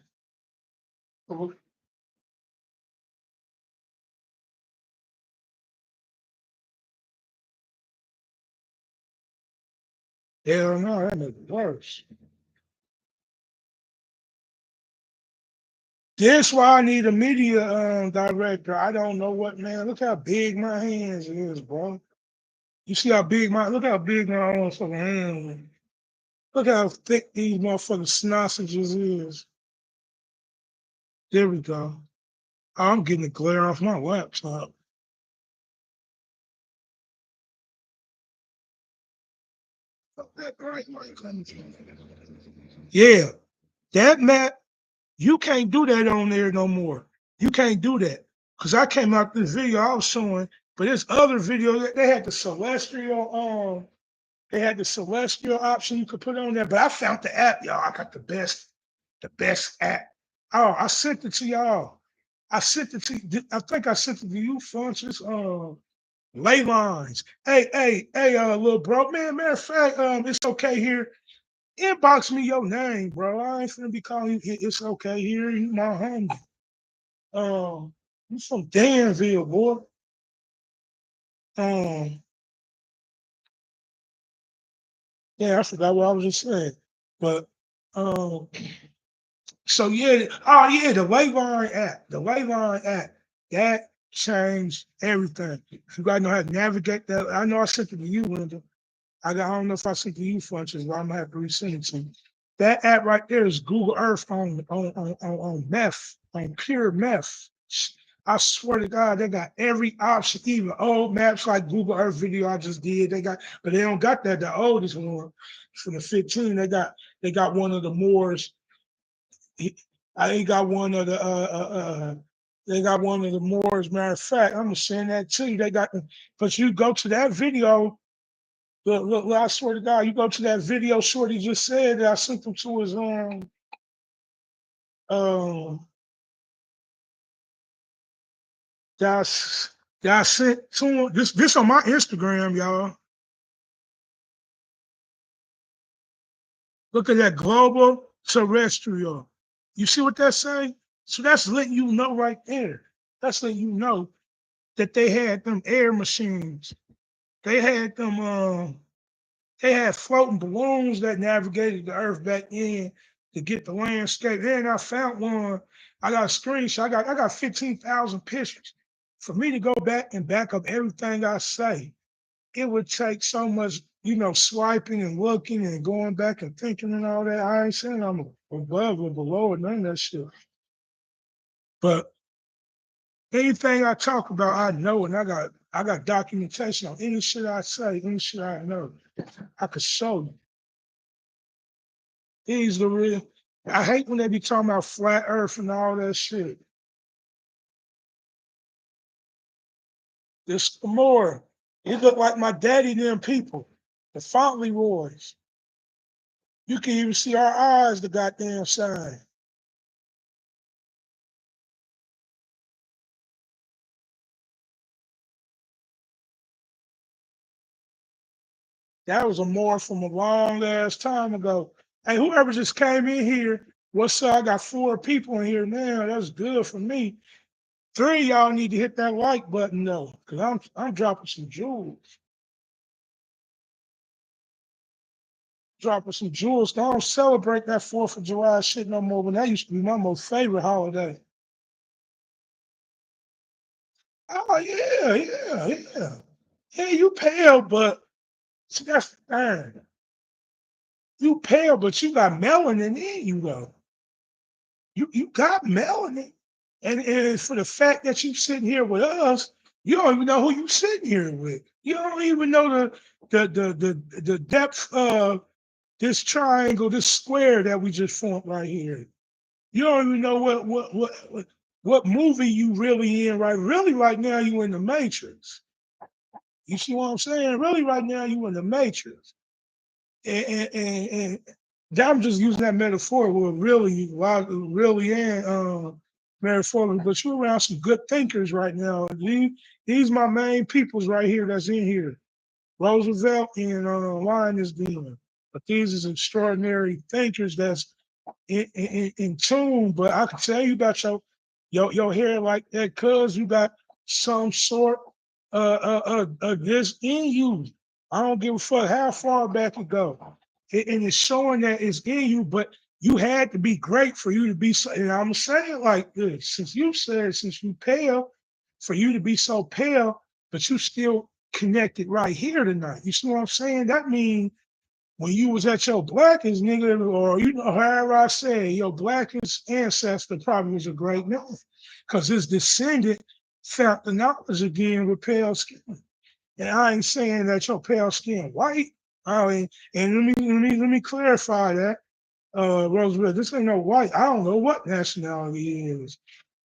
Hell no, that makes it worse. That's why I need a media director. I don't know what, man. Look how big my hands is, bro. You see how big look how big my own fucking hands is. Look how thick these motherfucking sausages is. There we go. I'm getting the glare off my laptop. Yeah, that map, you can't do that on there no more. You can't do that. Because I came out this video I was showing, but this other video, they had the celestial option you could put on there. But I found the app, y'all. I got the best app. Oh, I sent it to y'all. I sent it to I think I sent it to you, Funches. Ley lines. Hey, little bro. Man, matter of fact, it's okay here. Inbox me your name, bro. I ain't finna be calling you. It's okay here. You my homie. You from Danville, boy. Um, yeah, I forgot what I was just saying. But um, so yeah, oh yeah, the Wayvine app. The Wayvine app. That changed everything. You gotta know how to navigate that. I know I sent it to you, Linda. I don't know if I sent it to you functions, but I'm gonna have to resend it to you. That app right there is Google Earth on meth, on pure meth. I swear to God, they got every option, even old maps like Google Earth video I just did. They got, but they don't got that. The oldest one from the 15. They got one of the Moors. I ain't got one of the they got one of the Moors. Matter of fact, I'm gonna send that to you. They got, but you go to that video. Look, I swear to God, you go to that video Shorty just said that I sent them to his um that I sent to him. This on my Instagram, y'all. Look at that global terrestrial. You see what that's saying? So that's letting you know right there. That's letting you know that they had them air machines. They had them they had floating balloons that navigated the earth back in to get the landscape. And I found one. I got a screenshot. I got 15,000 pictures. For me to go back and back up everything I say, it would take so much, swiping and looking and going back and thinking and all that. I ain't saying I'm above or below or none of that shit. But anything I talk about, I know, and I got documentation on any shit I say, any shit I know. I could show you. He's the real. I hate when they be talking about flat earth and all that shit. This more. It look like my daddy them people, the Fauntleroys. You can even see our eyes, the goddamn sign. That was a more from a long ass time ago. Hey, whoever just came in here, what's up? I got 4 people in here now. That's good for me. 3 of y'all need to hit that like button though, because I'm dropping some jewels. Dropping some jewels. I don't celebrate that 4th of July shit no more, but that used to be my most favorite holiday. Oh yeah, yeah, yeah. Yeah, you pale, but see, that's the thing. You pale, but you got melanin in you though. You got melanin. And for the fact that you sitting here with us, you don't even know who you sitting here with. You don't even know the depth of this triangle, this square that we just formed right here. You don't even know what movie you really in, right? Really right now you in the Matrix. You see what I'm saying? Really right now you in the Matrix. And I'm just using that metaphor with really and metaphorically, but you're around some good thinkers right now. These my main peoples right here that's in here. Roosevelt and Lioness Demon. But these is extraordinary thinkers that's in tune. But I can tell you about your hair like that, cuz you got some sort of this in you. I don't give a fuck how far back it go. And it's showing that it's in you, but you had to be great for you to be so, and I'm saying like this, since you pale, for you to be so pale, but you still connected right here tonight. You see what I'm saying? That means when you was at your blackest nigga, or however I say, your blackest ancestor probably was a great man. Because his descendant found the knowledge again with pale skin. And I ain't saying that your pale skin white. I mean, and let me clarify that. Roosevelt, this ain't no white. I don't know what nationality he is.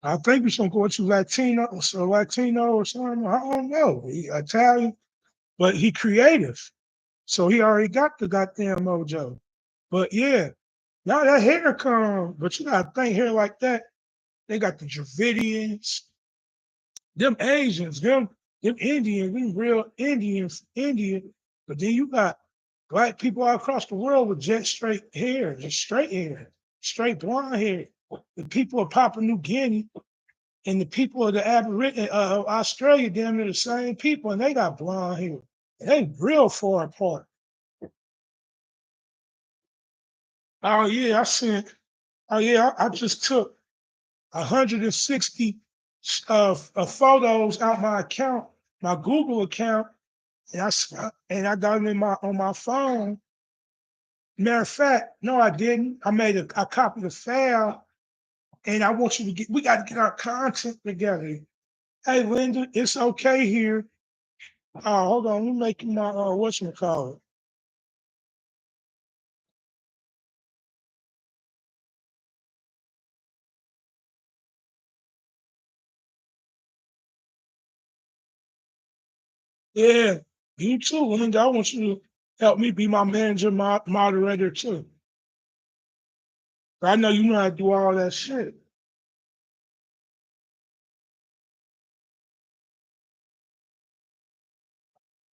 I think he's gonna go to Latino or something. I don't know. He Italian, but he creative. So he already got the goddamn mojo. But yeah, now that hair come, but you gotta think hair like that. They got the Dravidians, them Asians, them Indians, them real Indian. But then you got black people all across the world with jet straight hair, just straight hair, straight blonde hair. The people of Papua New Guinea, And the people of the Aboriginal Australia, damn near the same people, and they got blonde hair. They real far apart. Oh yeah, I sent. Oh yeah, I just took 160 photos out my account, my Google account, and I got them in my on my phone. Matter of fact, no, I didn't. I copied a file, and I want you to get. We got to get our content together. Hey, Linda, it's okay here. Hold on, I'm making my whatchamacallit. Yeah, you too, Linda. I want you to help me be my manager, moderator too. I know you know how to do all that shit.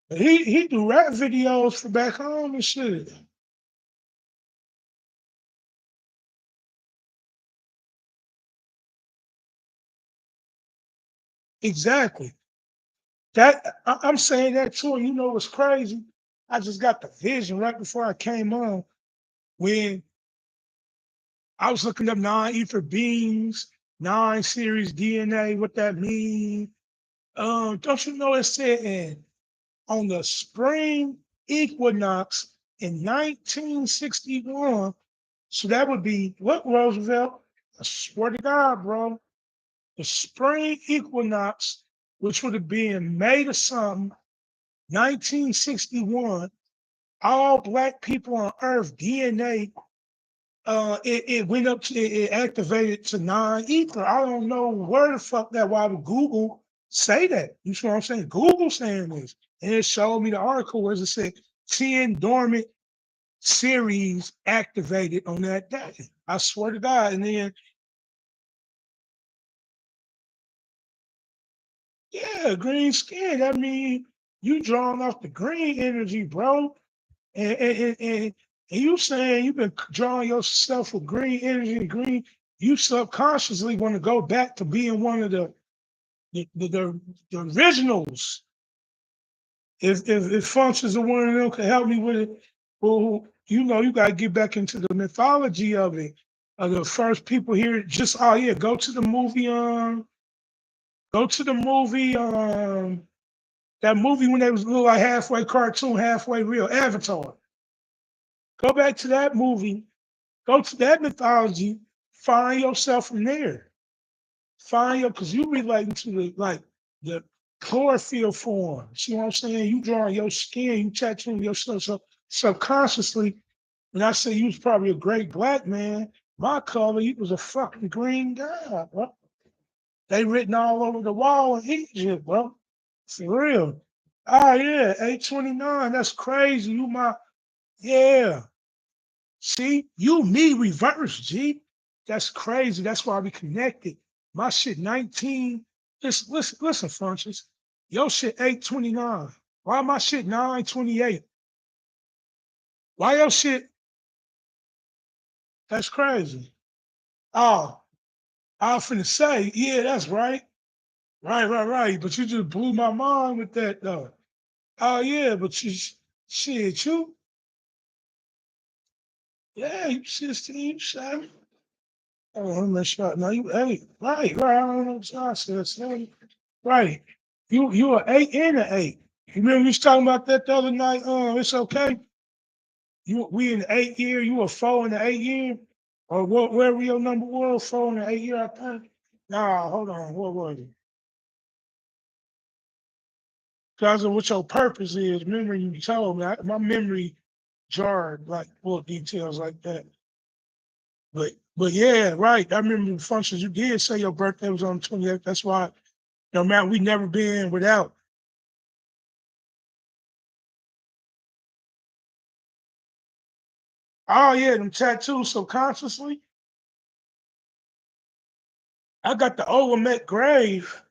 He do rap videos for back home and shit. Exactly. I'm saying that too. And you know what's crazy? I just got the vision right before I came on when I was looking up non-ether beings, 9 series DNA, what that mean. Don't you know it said on the spring equinox in 1961? So that would be what, Roosevelt? I swear to God, bro. The spring equinox, which would have been May to something, 1961, all black people on Earth DNA, it went up to it activated to non-ether. I don't know where the fuck that why would Google say that. You see what I'm saying? Google saying this. And it showed me the article where it said 10 dormant series activated on that day. I swear to God. And then, yeah, green skin. I mean, you drawing off the green energy, bro. And you saying you've been drawing yourself with green energy and green, you subconsciously want to go back to being one of the originals. If functions of one of them can help me with it, well, you know, you gotta get back into the mythology of it. The first people here, just oh yeah, go to the movie, that movie when they was a little like halfway cartoon, halfway real, Avatar. Go back to that movie. Go to that mythology. Find yourself from there. Find your because you relating to the chlorophyll form. See what I'm saying? You drawing your skin, you tattooing yourself. So subconsciously, when I say you was probably a great black man, my color, you was a fucking green guy, bro. They written all over the wall in Egypt, bro. For real. Oh yeah, 829. That's crazy. You my yeah. See, you me reverse, G. That's crazy. That's why we connected. My shit 19. Listen, functions. Your shit 829. Why my shit 928? Why your shit? That's crazy. Oh, I was finna say, yeah, that's right. Right. But you just blew my mind with that though. Oh yeah, but shit, yeah, you 16, you 7. Oh, I'm not sure. No, you 8. Right. I don't know what I said. 7. Right. You are 8 and an 8. You remember we was talking about that the other night? It's okay. We in the 8th year, you were 4 in the 8th year? Or what where your number was? 4 in the 8th year, I think. Nah, hold on. What was it? Because of what your purpose is. Remember you told me my memory jarred like full details like that. But yeah, right. I remember the functions you did say your birthday was on the 28th. That's why no matter we never been without. Oh yeah, them tattoos subconsciously. I got the Olmec grave.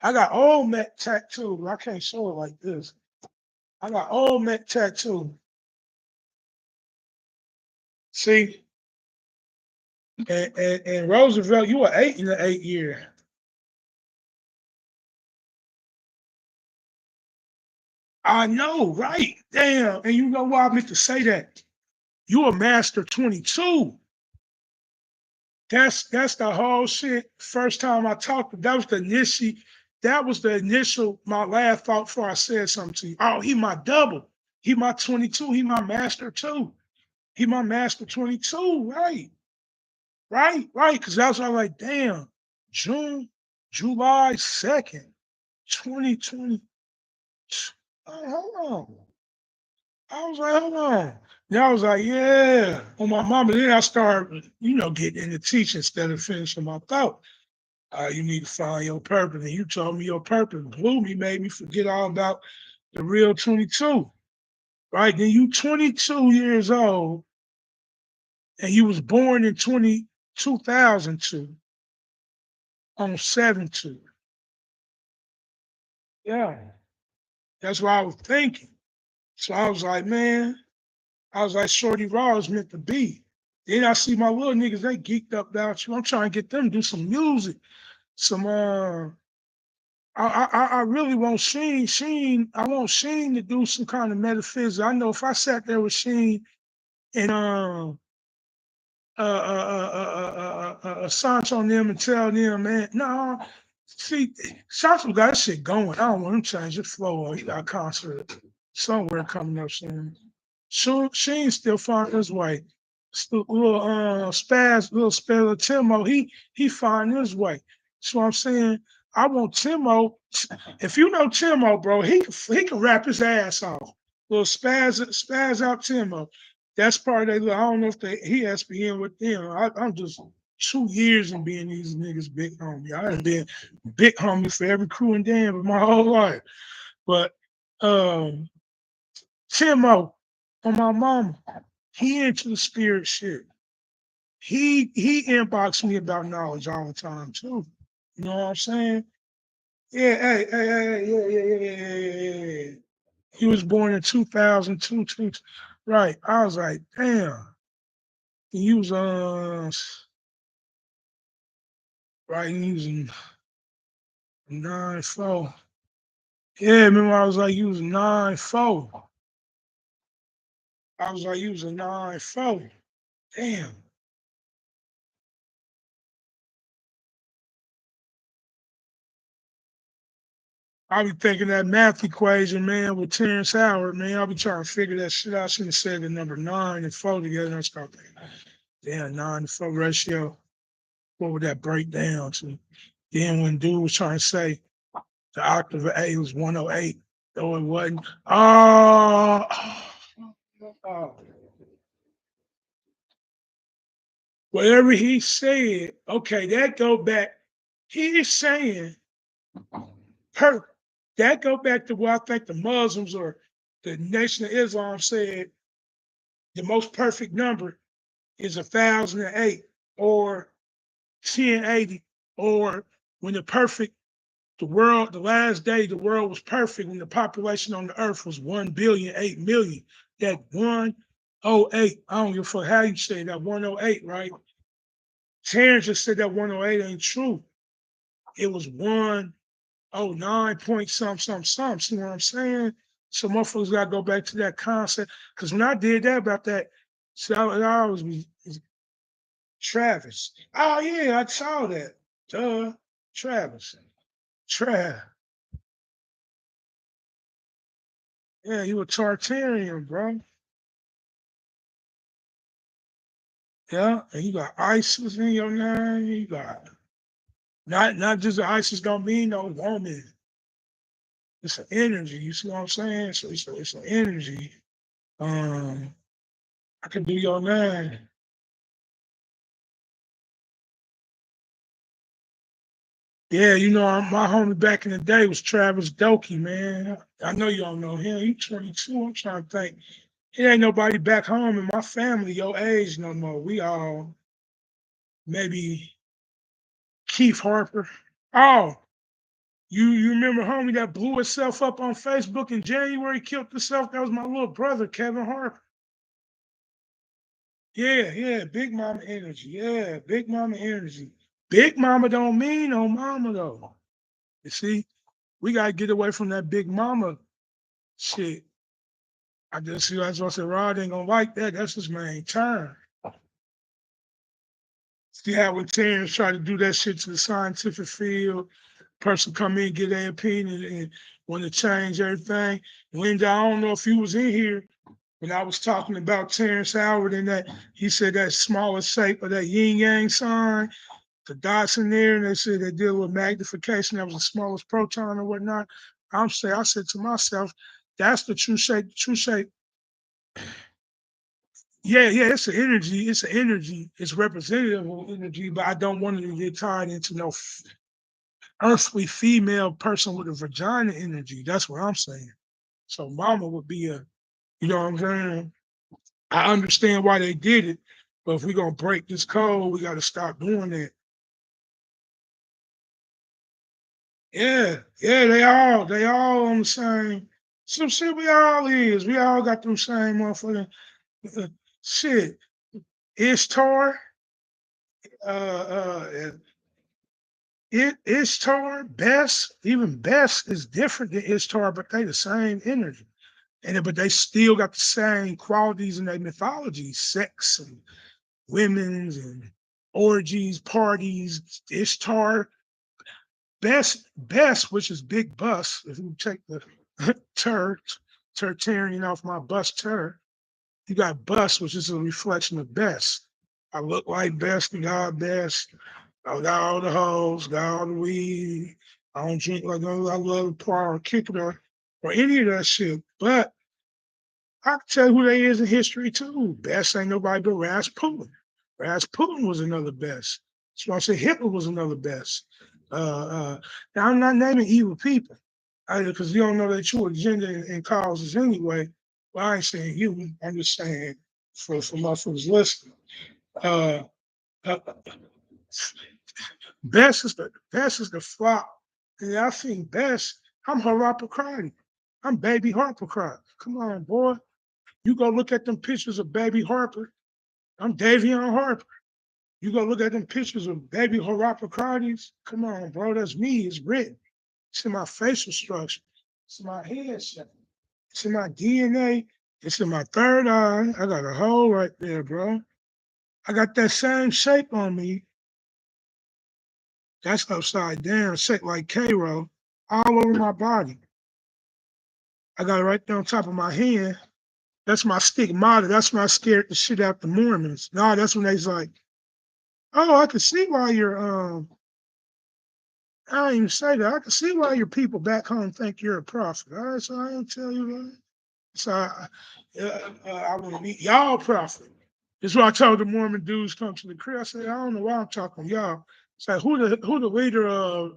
I got Olmec tattoo. I can't show it like this. I got Olmec tattoo. See, and Roosevelt, you were 8 in the 8th year. I know, right? Damn. And you know why I meant to say that? You a master 22. That's the whole shit. First time I talked, that was the initial, my last thought before I said something to you. Oh, he my double. He my 22. He my master too. He my master 22. Right. Right. Cause that's why I'm like, damn, June, July 2nd, 2020. Oh, hold on. I was like, hold on. Then I was like, yeah. On my mama, then I started, getting into teaching instead of finishing my thought. You need to find your purpose. And you told me your purpose. Blew me, made me forget all about the real 22. Right? Then you 22 years old and you was born in 2002 on 7-2. Yeah. That's what I was thinking. So I was like, man, I was like, Shorty Raw is meant to be. Then I see my little niggas, they geeked up about you. I'm trying to get them to do some music. Some I really want I want Sheen to do some kind of metaphysics. I know if I sat there with Sheen and Sancho on them and tell them, man, no, see, Sancho got that shit going. I don't want him to change his flow or he got a concert somewhere coming up soon. So Sheen still finding his way. Still, little spaz of Timo, he find his way. So I'm saying I want Timo. If you know Timo, bro, he can rap his ass off. Little spaz out Timo. That's part of they. I don't know if he has to be in with them. I'm just 2 years in being these niggas big homie. I have been big homie for every crew and damn my whole life. But um, Timo on my mama, he into the spirit shit. He inboxed me about knowledge all the time too. You know what I'm saying? Yeah, hey, yeah, yeah. He was born in 2002, right. I was like, damn. He was right, he was in 9-4. Yeah, remember I was like, he was 9-4. I was like, he was a 9-4. Damn. I be thinking that math equation, man, with Terrence Howard, man. I be trying to figure that shit out. I should have said the number 9 and 4 together. And I start thinking, damn, 9-4 ratio. What would that break down to? Then when dude was trying to say the octave of A was 108, though it wasn't. Oh, oh. Whatever he said, okay, that go back. He is saying her that go back to what I think the Muslims or the Nation of Islam said the most perfect number is 1,008 or 1080, or when the world, the last day, the world was perfect when the population on the earth was 1,008,000,000. That 108, I don't give a fuck how you say that 108, right? Terrence just said that 108 ain't true. It was 109 point some. See what I'm saying? So motherfuckers gotta go back to that concept. Cause when I did that about that, so I always was Travis. Oh yeah, I saw that. Duh. Travis. Trav. Yeah, you a Tartarian, bro. Yeah, and you got ISIS in your name. You got not just ISIS don't mean no woman. It's an energy. You see what I'm saying? So it's an energy. Um, I can do your name. Yeah, my homie back in the day was Travis Dokie, man. I know you don't know him. He 22. I'm trying to think. It ain't nobody back home in my family your age no more. We all maybe Keith Harper. Oh, you remember homie that blew himself up on Facebook in January, killed himself? That was my little brother, Kevin Harper. Yeah, Big Mama energy. Yeah, Big Mama energy. Big Mama don't mean no mama though. You see, we gotta get away from that Big Mama Shit. I just see that's what I said, Rod ain't gonna like that. That's his main turn. See how when Terrence try to do that shit to the scientific field, person come in, get their opinion and want to change everything. Linda, I don't know if you was in here when I was talking about Terrence Howard and that he said that smallest shape of that yin yang sign, the dots in there, and they said they deal with magnification. That was the smallest proton or whatnot. I said to myself, that's the true shape. The true shape. Yeah, it's an energy. It's an energy. It's representative of energy, but I don't want it to get tied into no earthly female person with a vagina energy. That's what I'm saying. So mama would be a, you know what I'm saying? I understand why they did it, but if we're gonna break this code, we gotta stop doing that. Yeah, they all on the same. Some shit we all is. We all got them same motherfucking uh, shit. Ishtar, uh, Ishtar, Bess, even Bess is different than Ishtar, but they the same energy. But they still got the same qualities in their mythology, sex and women's and orgies, parties, Ishtar, Bess, which is big bus. If you take the Tertarian off my bus you got bus, which is a reflection of Bess. I look like Bess, God Bess. I got all the hoes, got all the weed. I don't drink like I love to par or kick it or any of that shit. But I can tell you who they is in history too. Best ain't nobody but Rasputin. Rasputin was another best. So I say Hitler was another best. Now I'm not naming evil people because you don't know their true agenda and causes anyway. Well, I ain't saying you. I'm just saying for my folks listening. Uh, uh, Best is the flop. And I think Best, I'm Harapocrates. I'm baby Harpocrates. Come on, boy. You go look at them pictures of baby Harper. I'm Davion Harper. You go look at them pictures of baby Harapocrates. Come on, bro. That's me. It's written. It's in my facial structure. It's in my head shape. It's in my DNA. It's in my third eye. I got a hole right there, bro. I got that same shape on me. That's upside down, shaped like Cairo, all over my body. I got it right there on top of my hand. That's my stigmata. That's when I scared the shit out the Mormons. No, that's when they's like, oh, I can see why I didn't even say that. I can see why your people back home think you're a prophet. All right, so I didn't tell you that. So I want to meet y'all prophet. This is what I told the Mormon dudes come to the crib. I said, I don't know why I'm talking to y'all. It's like, who the leader of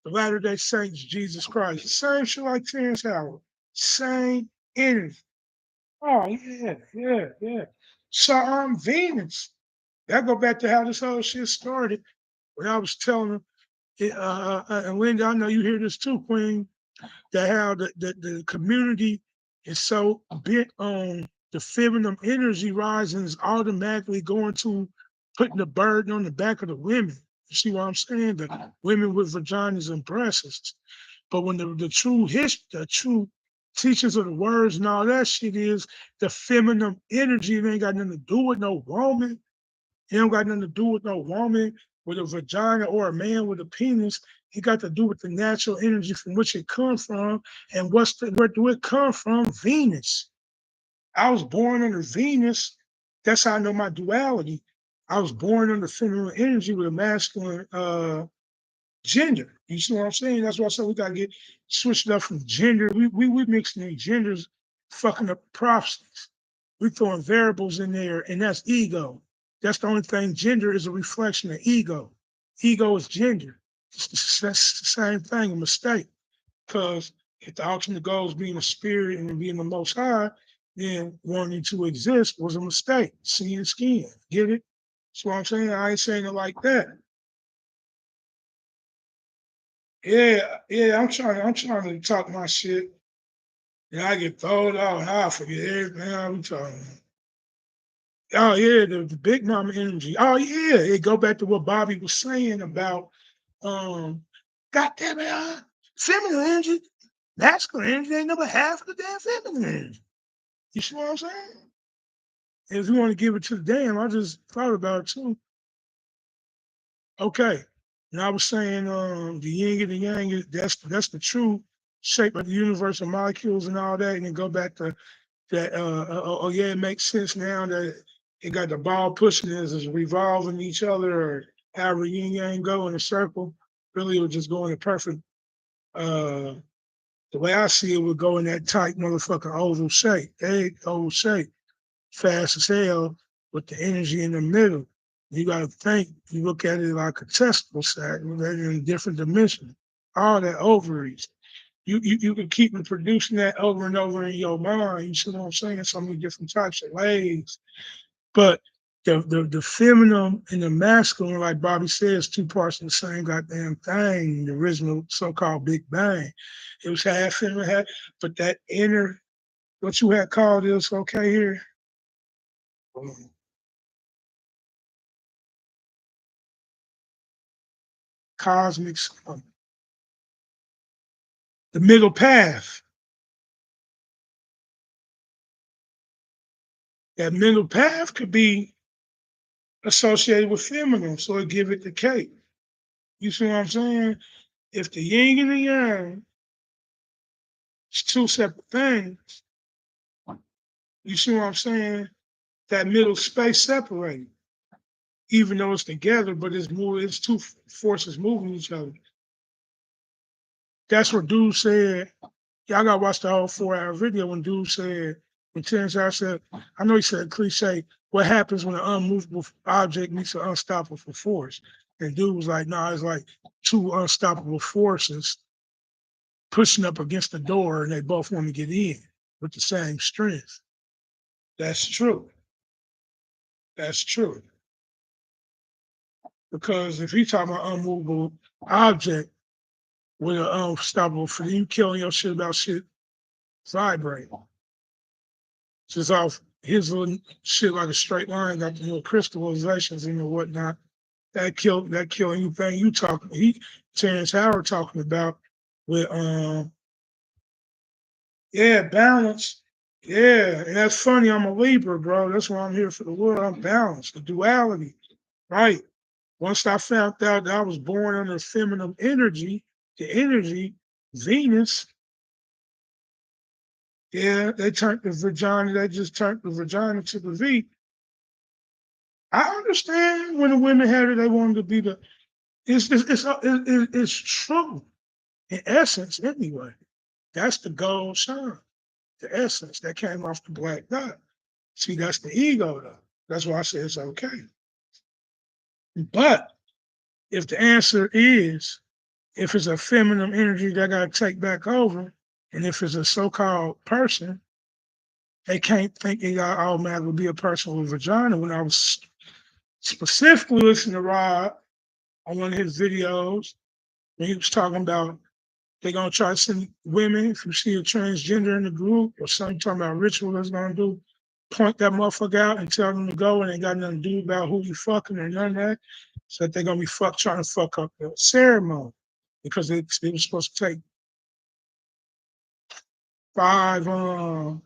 the Latter-day Saints, Jesus Christ? Same shit like Terrence Howard. Same energy. Oh, yeah. So I'm Venus. That go back to how this whole shit started. When I was telling them, and Linda, I know you hear this too, Queen, that how the community is so bent on the feminine energy rising is automatically going to putting the burden on the back of the women. You see what I'm saying? The women with vaginas and breasts. But when the true history, the true teachings of the words and all that shit is the feminine energy, it ain't got nothing to do with no woman. It don't got nothing to do with no woman with a vagina or a man with a penis. It got to do with the natural energy from which it comes from. And where do it come from? Venus. I was born under Venus. That's how I know my duality. I was born under feminine energy with a masculine gender. You see what I'm saying? That's why I said we gotta get switched up from gender. We mixing in genders, fucking up prophecies. We throwing variables in there, and that's ego. That's the only thing. Gender is a reflection of ego. Ego is gender. That's the same thing, a mistake. Because if the ultimate goal is being a spirit and being the most high, then wanting to exist was a mistake. Seeing skin. Get it? That's what I'm saying. I ain't saying it like that. Yeah, I'm trying to talk my shit. And I get thrown out and I forget everything I'm talking about. Oh yeah, the big mama energy. Oh yeah, it go back to what Bobby was saying about God damn it, feminine energy. masculine energy ain't number half of the damn feminine energy. You see what I'm saying? And if you want to give it to the damn, I just thought about it too. Okay. And I was saying the yin and the yang, that's the true shape of the universe and molecules and all that. And then go back to that oh yeah, it makes sense now that it got the ball pushing is revolving each other or however yin yang go in a circle. Really it would just go in a perfect uh the way I see it would go in that tight motherfucking oval shape, egg oval shape, fast as hell with the energy in the middle. You gotta think, you look at it like a testicle sack, they're in different dimensions. All that ovaries. You can keep producing that over and over in your mind. You see what I'm saying? So many different types of legs. But the feminine and the masculine, like Bobby says, two parts of the same goddamn thing, the original so-called Big Bang. It was half feminine, half, but that inner, what you had called this, okay, here, cosmic, the middle path. That middle path could be associated with feminine, so it give it the cape. You see what I'm saying? If the yin and the yang is two separate things, you see what I'm saying? That middle space separated, even though it's together, but it's two forces moving each other. That's what dude said. Y'all gotta watch the whole 4-hour video when dude said, when Terrence Howard said, I know he said cliche, what happens when an unmovable object meets an unstoppable force? And dude was like, nah, it's like two unstoppable forces pushing up against the door and they both want to get in with the same strength. That's true. That's true. Because if you talking about unmovable object with an unstoppable for you killing your shit about shit vibrating. Just off his little shit like a straight line, got the little crystallizations and whatnot. That kill anything you talking Terrence Howard talking about with yeah, balance. Yeah, and that's funny. I'm a Libra, bro. That's why I'm here for the world. I'm balanced. The duality. Right. Once I found out that I was born under feminine energy, the energy, Venus, yeah, they just turned the vagina to the V. I understand when the women had it, they wanted to be the, it's true in essence anyway. That's the gold sign, the essence that came off the black dot. See, that's the ego though. That's why I say it's okay. But if the answer is, if it's a feminine energy that got to take back over, and if it's a so-called person, they can't think it got automatically be a person with a vagina. When I was specifically listening to Rob on one of his videos, when he was talking about they're gonna try to send women, if you see a transgender in the group or something talking about ritual that's gonna do, point that motherfucker out and tell them to go and ain't got nothing to do about who you fucking or none of that. So that they're gonna be trying to fuck up the ceremony because they were supposed to take 5 warm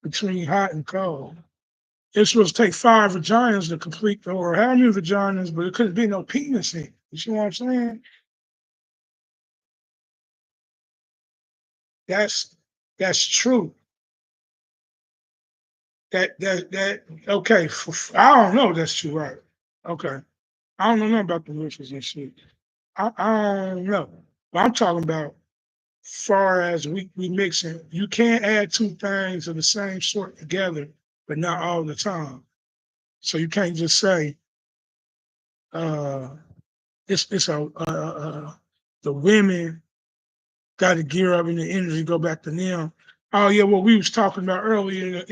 between hot and cold. It's supposed to take 5 vaginas to complete the, or how many vaginas, but it couldn't be no penis in. You see what I'm saying? That's that's true. That okay. I don't know. That's true, right? Okay. I don't know nothing about the wishes and shit. I don't know. But I'm talking about far as we mixing. You can't add two things of the same sort together, but not all the time. So you can't just say uh, it's the women got to gear up and the energy go back to them. Oh yeah, what we was talking about earlier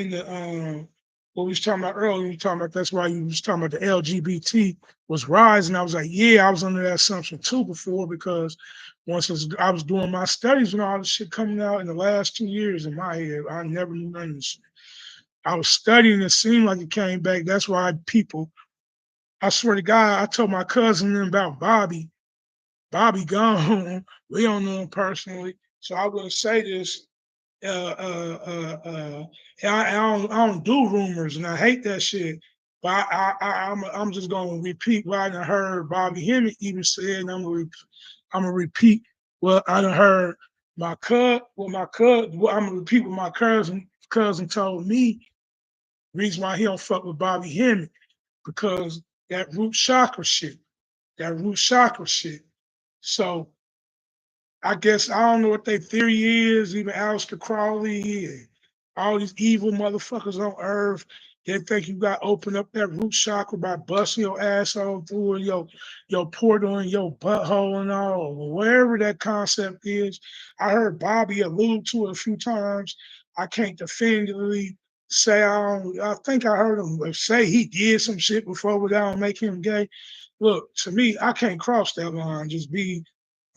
what we was talking about earlier, we talking about that's why you was talking about the LGBT was rising. I was like, yeah, I was under that assumption too before because I was doing my studies when all this shit coming out in the last 2 years in my head, I never knew none of this shit. I was studying, it seemed like it came back. That's why people, I swear to God, I told my cousin about Bobby Bobby gone. We don't know him personally. So I will say this. Uh, uh, uh, uh, I don't do rumors, and I hate that shit. But I'm just gonna repeat what I done heard Bobby Hemmett even said, and I'm gonna repeat what I done heard I'm gonna repeat what my cousin told me. Reason why he don't fuck with Bobby Hemmett because that root chakra shit, that root chakra shit. So I guess I don't know what their theory is, even Aleister Crowley and all these evil motherfuckers on earth. They think you got to open up that root chakra by busting your asshole through your portal and your butthole and all, or wherever that concept is. I heard Bobby allude to it a few times. I can't definitively say I think I heard him say he did some shit before without making him gay. Look, to me, I can't cross that line. Just being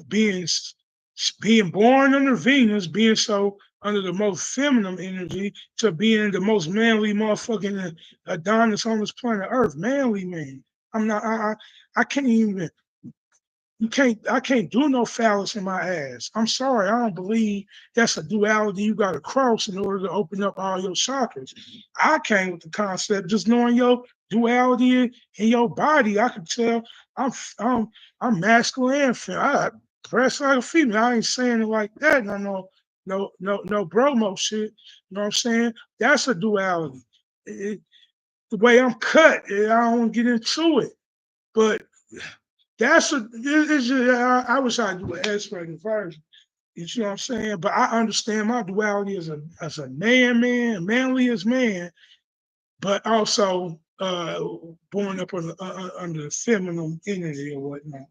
being born under Venus, being so under the most feminine energy, to being the most manly motherfucking Adonis on this planet Earth, manly man. I'm not. I can't even. You can't. I can't do no phallus in my ass. I'm sorry. I don't believe that's a duality you got to cross in order to open up all your chakras. I came with the concept just knowing your duality in your body. I could tell I'm I'm I'm masculine and I press like a female. I ain't saying it like that. No bromo shit. You know what I'm saying? That's a duality. The way I'm cut, I don't want to get into it, but it's just, I wish I do an X-rated version. You know what I'm saying? But I understand my duality as a man, manly as man, but also born up under the feminine energy or whatnot.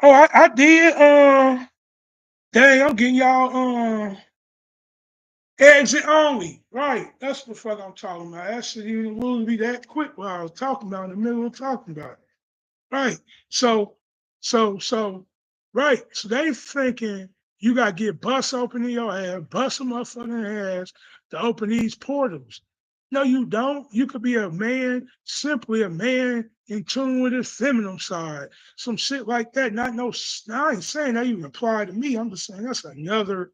Oh, I did. Dang, I'm getting y'all. Exit only. Right. That's the fuck I'm talking about. That shit even lose me that quick while I was talking about in the middle of talking about it. Right. So, so, right. So they thinking you got to get bust open in your ass, bust a motherfucking ass to open these portals. No, you don't. You could be a man, simply a man in tune with his feminine side. Some shit like that. Not no, I ain't saying that even apply to me. I'm just saying that's another,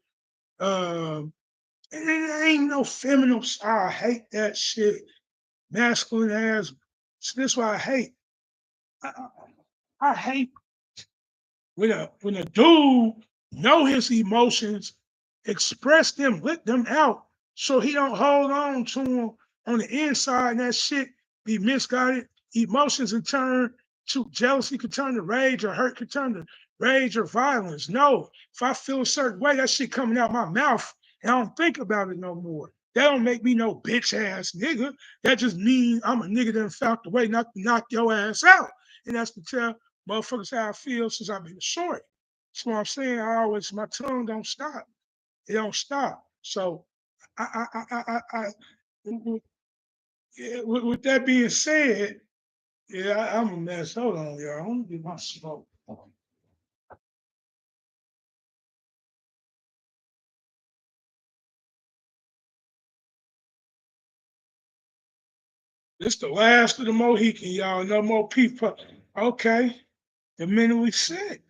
it ain't no feminine side. I hate that shit. Masculine ass. So this is why I hate. I, I hate when a dude know his emotions, express them, let them out, so he don't hold on to them on the inside, and that shit be misguided. Emotions in turn to jealousy could turn to rage, or hurt could turn to rage or violence. No, if I feel a certain way, that shit coming out my mouth, and I don't think about it no more. That don't make me no bitch ass nigga. That just means I'm a nigga that found the way not to knock your ass out. And that's to tell motherfuckers how I feel since I've been short. That's what I'm saying. My tongue don't stop. It don't stop. So with, with that being said, yeah, I'm a mess. Hold on, y'all. I'm gonna get my smoke. This the last of the Mohican, y'all. No more people. Okay. The mentally sick.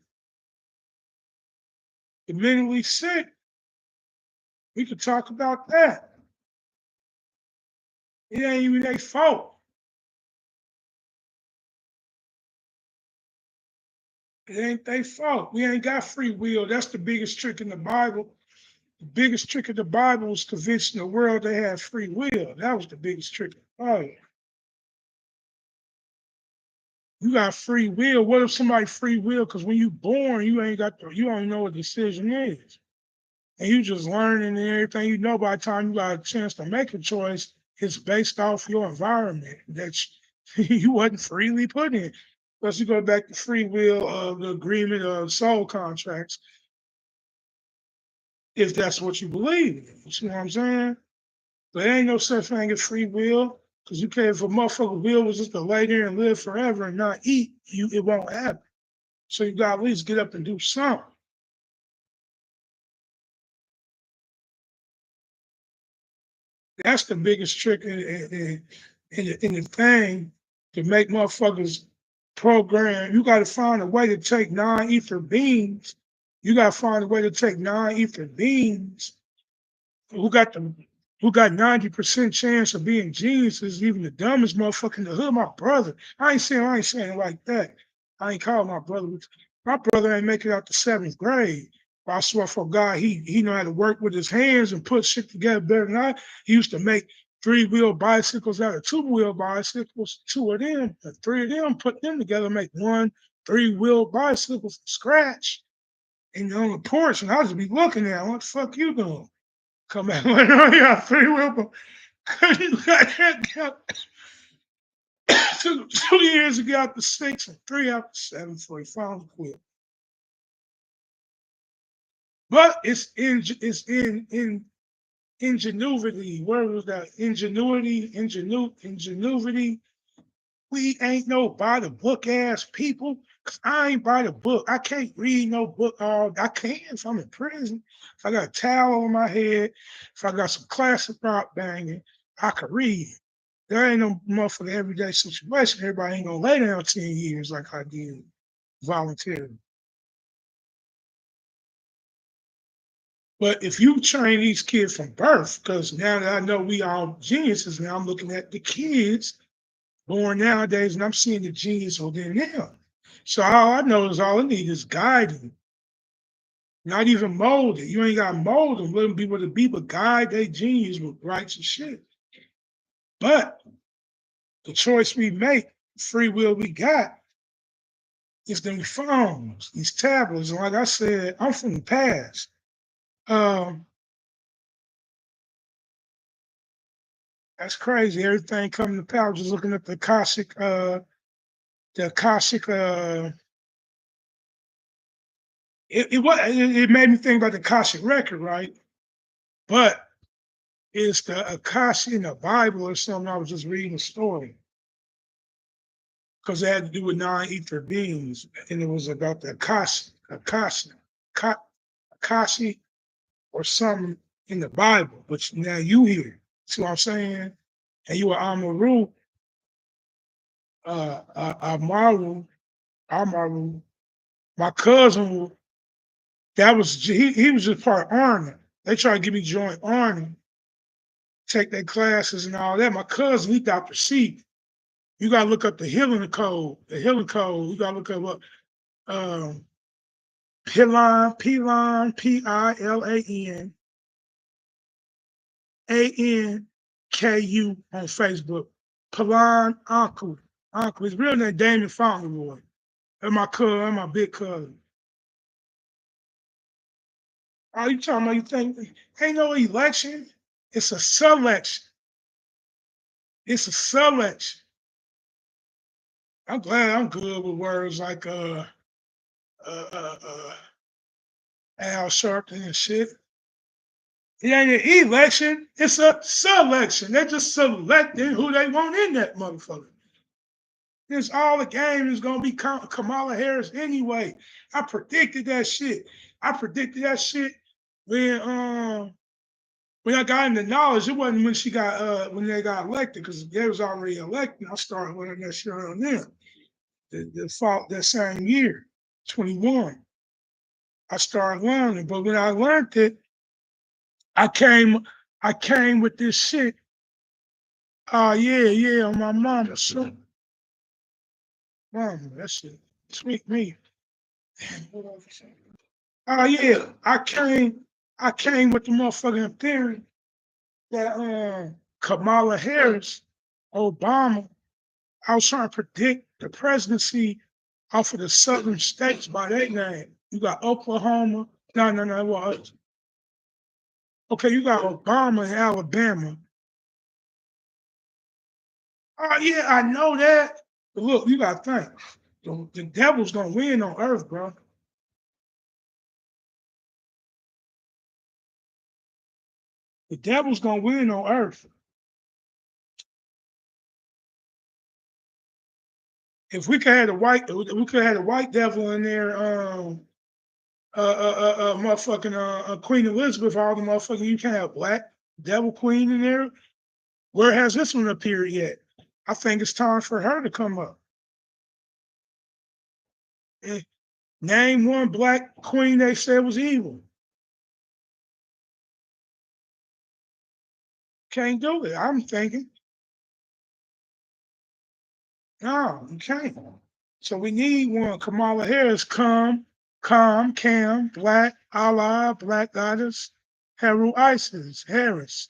The mentally sick. We could talk about that. It ain't even their fault. It ain't their fault. We ain't got free will. That's the biggest trick in the Bible. The biggest trick of the Bible was convincing the world they had free will. That was the biggest trick of the Bible. You got free will. What if somebody free will? Because when you born, you don't know what decision is. And you just learning and everything you know by the time you got a chance to make a choice, it's based off your environment that you wasn't freely put in. Let's go back to free will of the agreement of soul contracts, if that's what you believe in. You see what I'm saying? There ain't no such thing as free will. Because you can't, if a motherfucker will was just to lay there and live forever and not eat, it won't happen. So you got to at least get up and do something. That's the biggest trick in the thing to make motherfuckers program. You got to find a way to take non-ether beings. You got to find a way to take non-ether beings who got the who got 90% chance of being geniuses, even the dumbest motherfucker in the hood. My brother. I ain't saying it like that. I ain't calling my brother. My brother ain't make it out the seventh grade. But I swear for God, he know how to work with his hands and put shit together better than I. He used to make three-wheel bicycles out of two-wheel bicycles, two of them, the three of them, put them together, make one three-wheel bicycle from scratch. And on the porch, and I'll just be looking at him, what the fuck you doing? Come back later on, yeah, three-wheel, because you got 2 years ago out the six and three out the seven before he finally quit. But it's in ingenuity. Where was that? Ingenuity. We ain't no by the book ass people. 'Cause I ain't by the book. I can't read no book. I can if I'm in prison. If I got a towel over my head, if I got some classic rock banging, I could read. There ain't no motherfucking everyday situation. Everybody ain't gonna lay down 10 years like I did voluntarily. But if you train these kids from birth, because now that I know we all geniuses, now I'm looking at the kids born nowadays and I'm seeing the genius within them. So all I know is all I need is guiding, not even molding. You ain't got to mold them, let them be what they be, but guide their genius with rights and shit. But the choice we make, free will we got, is them phones, these tablets. And like I said, I'm from the past. Um, that's crazy. Everything coming to power. Just looking at the Akashic. It made me think about the Akashic record, right? But it's the Akashic in the Bible or something. I was just reading a story because it had to do with non-ether beings, and it was about the Akashic, or something in the Bible. But now you hear, see what I'm saying? And you were Amaru, Amaru. My cousin, he was just part of Army. They tried to get me to join Army, take their classes and all that. My cousin, he Dr. C. You gotta look up the healing code. The healing code. You gotta look up what Pilan, Pilan, on Facebook. Pilan Uncle. His real name Damon Fauntleroy. And my cousin, and my big cousin. Oh, you talking about you think ain't no election? It's a selection. It's a selection. I'm glad I'm good with words like uh, uh, Al Sharpton and shit. It ain't an election, it's a selection. They're just selecting who they want in that motherfucker. This all the game is gonna be Kamala Harris anyway. I predicted that shit. I predicted that shit when I got into knowledge. It wasn't when she got when they got elected, because they was already elected. I started learning that shit on them. The fall that same year, 21. I started learning, but when I learned it, I came I came with this shit. Oh yeah, on my mama. So, mama, that shit sweet me. Oh yeah, I came with the motherfucking theory that Kamala Harris, Obama, I was trying to predict the presidency off of the southern states by their name. You got Oklahoma. No, it was. Okay, you got Obama in Alabama. Oh yeah, I know that. But look, you gotta think. The devil's gonna win on earth, bro. The devil's gonna win on earth. If we could have the white devil in there, motherfucking Queen Elizabeth, all the motherfucking, you can't have black devil queen in there. Where has this one appeared yet? I think it's time for her to come up. Eh, Name one black queen they said was evil. Can't do it. I'm thinking, no, you can't. So we need one. Kamala Harris, Cam, Black, Allah, Black Goddess, Heru Isis, Harris.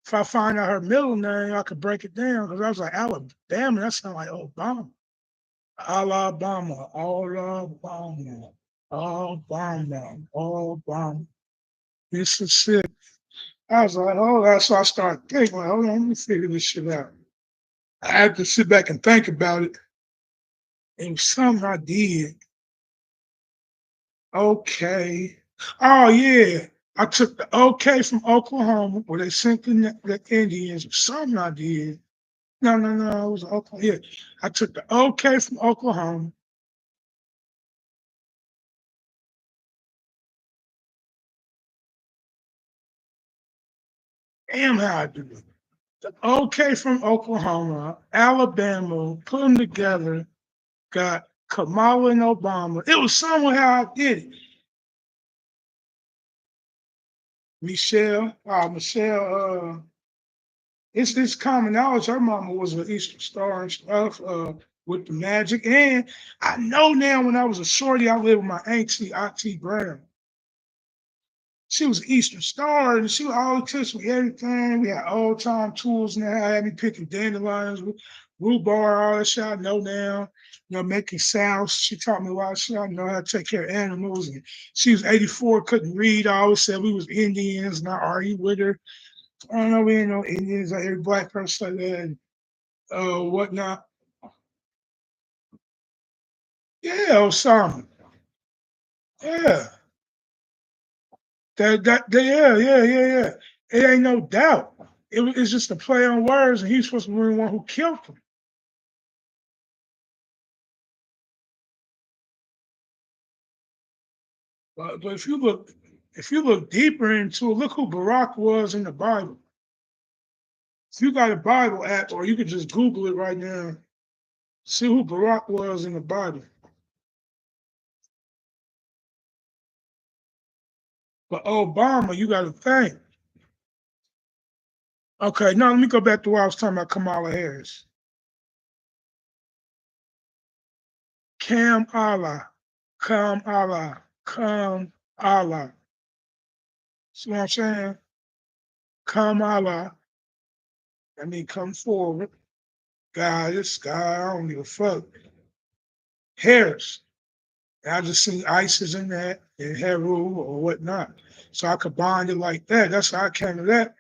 If I find out her middle name, I could break it down because I was like, Alabama, that sounds like Obama. Alabama, Alabama, Alabama, Mississippi. I was like, oh, that's so I started thinking, like, hold on, let me figure this shit out. I had to sit back and think about it. And something I did. Okay. Oh yeah. I took the okay from Oklahoma where they sent the Indians. Something I did. No. It was Oklahoma. Yeah. I took the okay from Oklahoma. Damn how I do it. The okay from Oklahoma, Alabama, put them together, got Kamala and Obama. It was somewhere how I did it. Michelle, it's common knowledge her mama was an Eastern Star and stuff, with the magic. And I know now when I was a shorty, I lived with my auntie Brown. She was an Eastern Star and she would always teach me everything. We had old time tools now. Had me picking dandelions, rhubarb, all that shit I know now. Making sounds. She taught me a lot of shit. I know how to take care of animals. And she was 84, couldn't read. I always said we was Indians, and I argued with her. I don't know, we ain't no Indians, like every black person like that, and whatnot. Yeah, Osama. Yeah. Yeah. It ain't no doubt. It's just a play on words, and he's supposed to be the one who killed him. But if you look deeper into it, look who Barack was in the Bible. If you got a Bible app, or you can just Google it right now, see who Barack was in the Bible. But Obama, you got to think. Okay, now let me go back to what I was talking about Kamala Harris. Cam Allah, Come Allah. See what I'm saying? Come Allah. I mean, come forward. God, this guy, I don't give a fuck. Harris. And I just see ISIS in that and Heru or whatnot. So I combined it like that. That's how I came to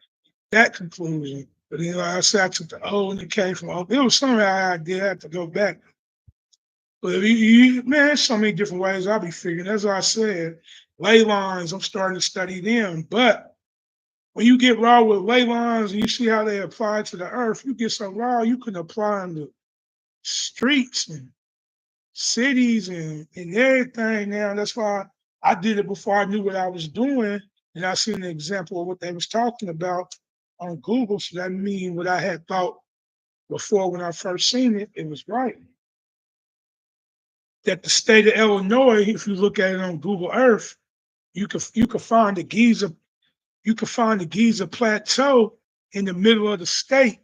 that conclusion. But then, like I said, I took the O and the K from O. It was something I did have to go back. But if man, there's so many different ways I'll be figuring. As I said, ley lines, I'm starting to study them. But when you get raw with ley lines and you see how they apply to the earth, you get so raw, you can apply them to streets and cities and everything now. That's why I did it before I knew what I was doing. And I seen an example of what they was talking about on Google. So that means what I had thought before when I first seen it, it was right. That the state of Illinois, if you look at it on Google Earth, you could find the Giza Plateau in the middle of the state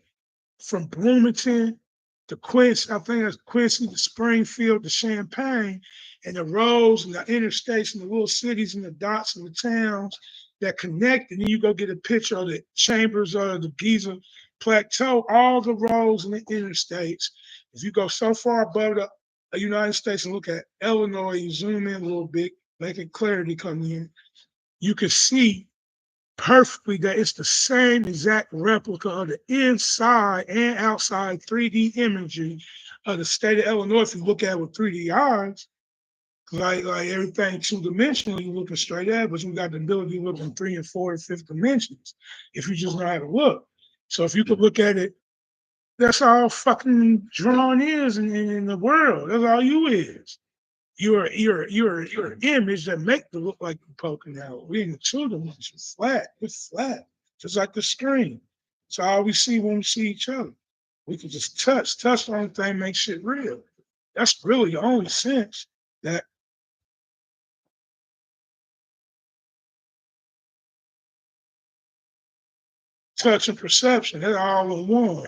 from Bloomington to Quincy, I think it's Quincy to Springfield to Champaign, and the roads and the interstates and the little cities and the dots and the towns that connect. And then you go get a picture of the chambers of the Giza Plateau, all the roads and the interstates. If you go so far above the United States and look at Illinois, you zoom in a little bit, making clarity come in, you can see perfectly that it's the same exact replica of the inside and outside 3D imagery of the state of Illinois. If you look at it with 3D eyes, like everything two dimensional, you're looking straight at, but you got the ability to look in 3 and 4 and 5th dimensions if you just know how to look. So if you could look at it, that's all fucking drawn is in the world. That's all you is. You're an image that make it look like you're poking out. We in the two dimensions, flat. It's flat, just like the screen. So all we see when we see each other. We can just touch. Touch the only thing makes shit real. That's really the only sense. That touch and perception, they're all in one.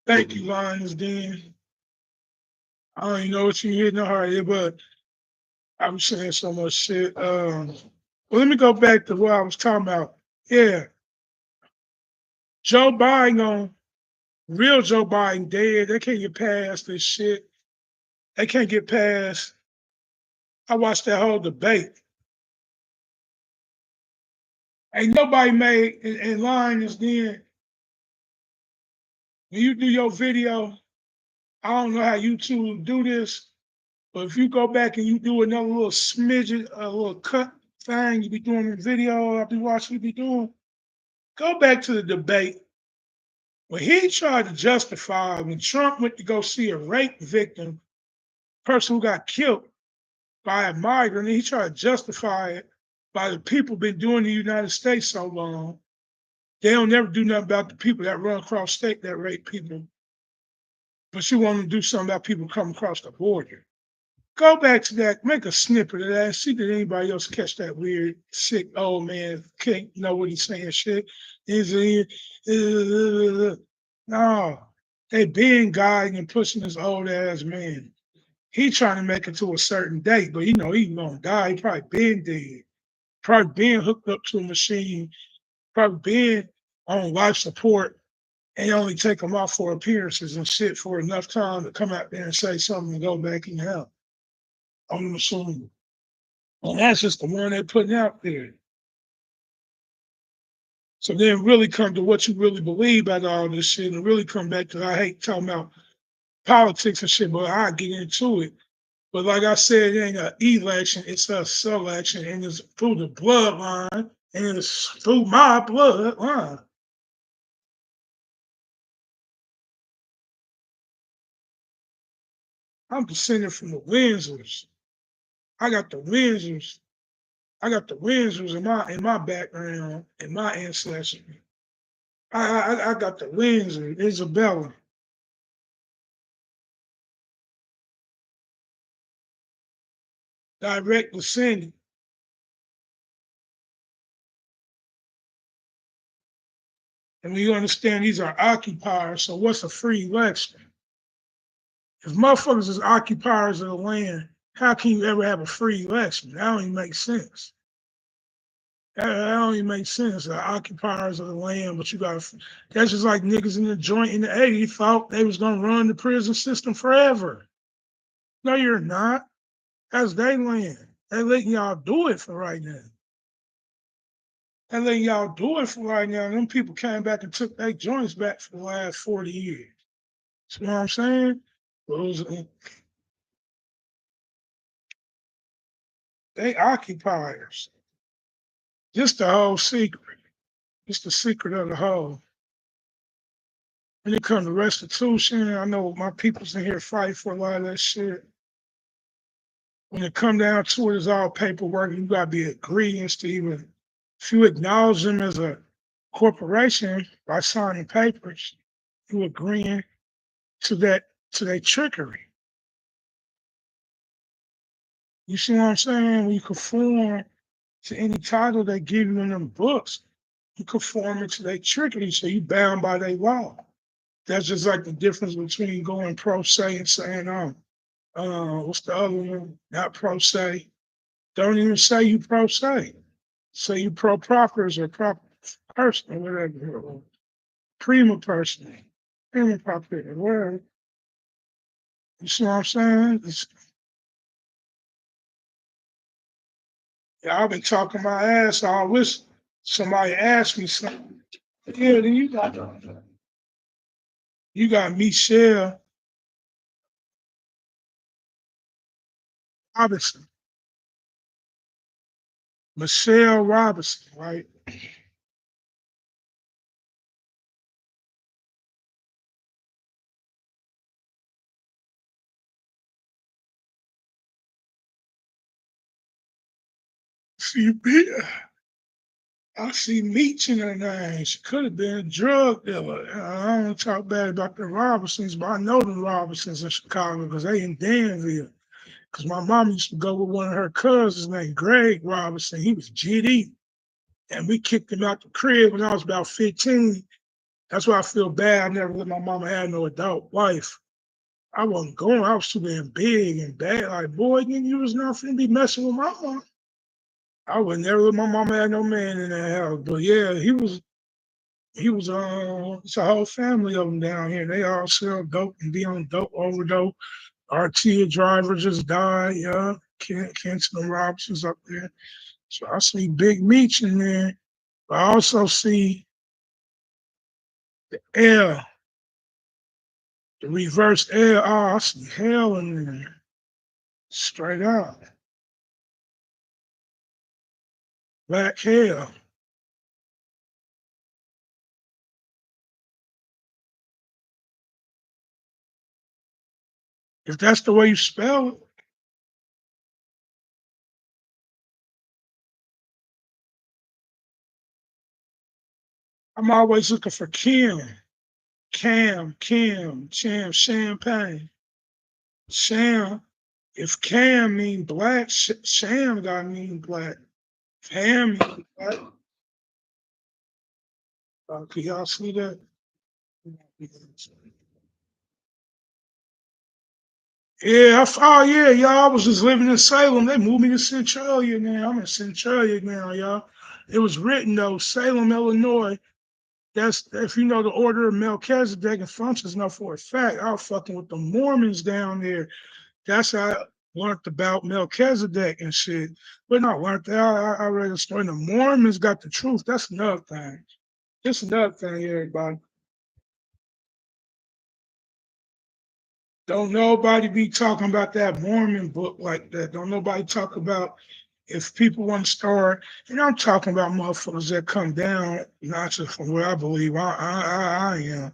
Thank you, Lions Den. I don't even know what you hitting hard here, but I'm saying so much shit. Well, let me go back to what I was talking about. Yeah, Joe Biden on real Joe Biden dead. They can't get past this shit. They can't get past. I watched that whole debate. Ain't nobody made in line is then when you do your video. I don't know how YouTube do this, but if you go back and you do another little smidget, a little cut thing, you be doing the video. I be watching you be doing. Go back to the debate when he tried to justify when Trump went to go see a rape victim, person who got killed by a migrant, and he tried to justify it by the people been doing the United States so long. They don't never do nothing about the people that run across state that rape people. But you want to do something about people coming across the border. Go back to that, make a snippet of that, see that anybody else catch that weird, sick old man can't know what he's saying shit. No, they been guiding and pushing this old ass man. He trying to make it to a certain date, but you know he gonna die. He probably been dead, probably been hooked up to a machine, probably been on life support, and only take him off for appearances and shit for enough time to come out there and say something and go back in hell on the machine. And that's just the one they're putting out there. So then really come to what you really believe about all this shit and really come back to I hate talking about politics and shit, but I get into it. But like I said, it ain't an election, it's a selection, and it's through the bloodline, and it's through my bloodline. I'm descended from the Windsors. I got the Windsors. I got the Windsors in my background, in my ancestry. I got the Windsor, Isabella. Direct descendant. And we understand these are occupiers. So what's a free election? If motherfuckers is occupiers of the land, how can you ever have a free election? That don't even make sense. That don't even make sense. The occupiers of the land, but you got that's just like niggas in the joint in the 80s thought they was gonna run the prison system forever. No, you're not. That's their land. They letting y'all do it for right now. They letting y'all do it for right now. Them people came back and took their joints back for the last 40 years. You know what I'm saying? Those, they occupiers. Just the whole secret. Just the secret of the whole. When it comes to restitution, I know my people's in here fight for a lot of that shit. When it come down to it, it's all paperwork. You gotta be agreeing to even if you acknowledge them as a corporation by signing papers, you agreeing to that to their trickery. You see what I'm saying? When you conform to any title they give you in them books, you conform it to their trickery, so you bound by their law. That's just like the difference between going pro se and saying, what's the other one? Not pro se. Don't even say you pro se. Say you pro properties or proper person or whatever. Or prima person. Prima property, whatever. You see what I'm saying? Yeah, I've been talking my ass. I wish somebody asked me something. Yeah, then you got Michelle Robinson. Michelle Robinson, right? See, I see Meech in her name. She could have been a drug dealer. I don't want to talk bad about the Robinsons, but I know the Robinsons in Chicago because they in Danville. Because my mom used to go with one of her cousins named Greg Robinson. He was GD. And we kicked him out the crib when I was about 15. That's why I feel bad. I never let my mama have no adult wife. I wasn't going. I was too damn big and bad. Like, boy, you was not finna be messing with my mom. I would never let my mama have no man in that house. But yeah, it's a whole family of them down here. They all sell dope and be on dope overdose. Our Tia driver just died, yeah. Kenton Robinson's up there. So I see Big Meech in there. I also see L, the reverse L. Oh, I see hell in there. Straight out. Black hell. If that's the way you spell it, I'm always looking for Kim. Kim, Cham, Champagne. Sham. If Cam mean black, Sham gotta mean black. Ham mean black. Can y'all see that? Yeah, oh yeah, y'all. I was just living in Salem. They moved me to Centralia now. I'm in Centralia now, y'all. It was written though, Salem, Illinois. That's if you know the order of Melchizedek and functions enough for a fact. I was fucking with the Mormons down there. That's how I learned about Melchizedek and shit. But not learned that. I read a story. The Mormons got the truth. That's another thing. It's another thing, everybody. Don't nobody be talking about that Mormon book like that. Don't nobody talk about if people want to start. And I'm talking about motherfuckers that come down, not just from where I believe I am,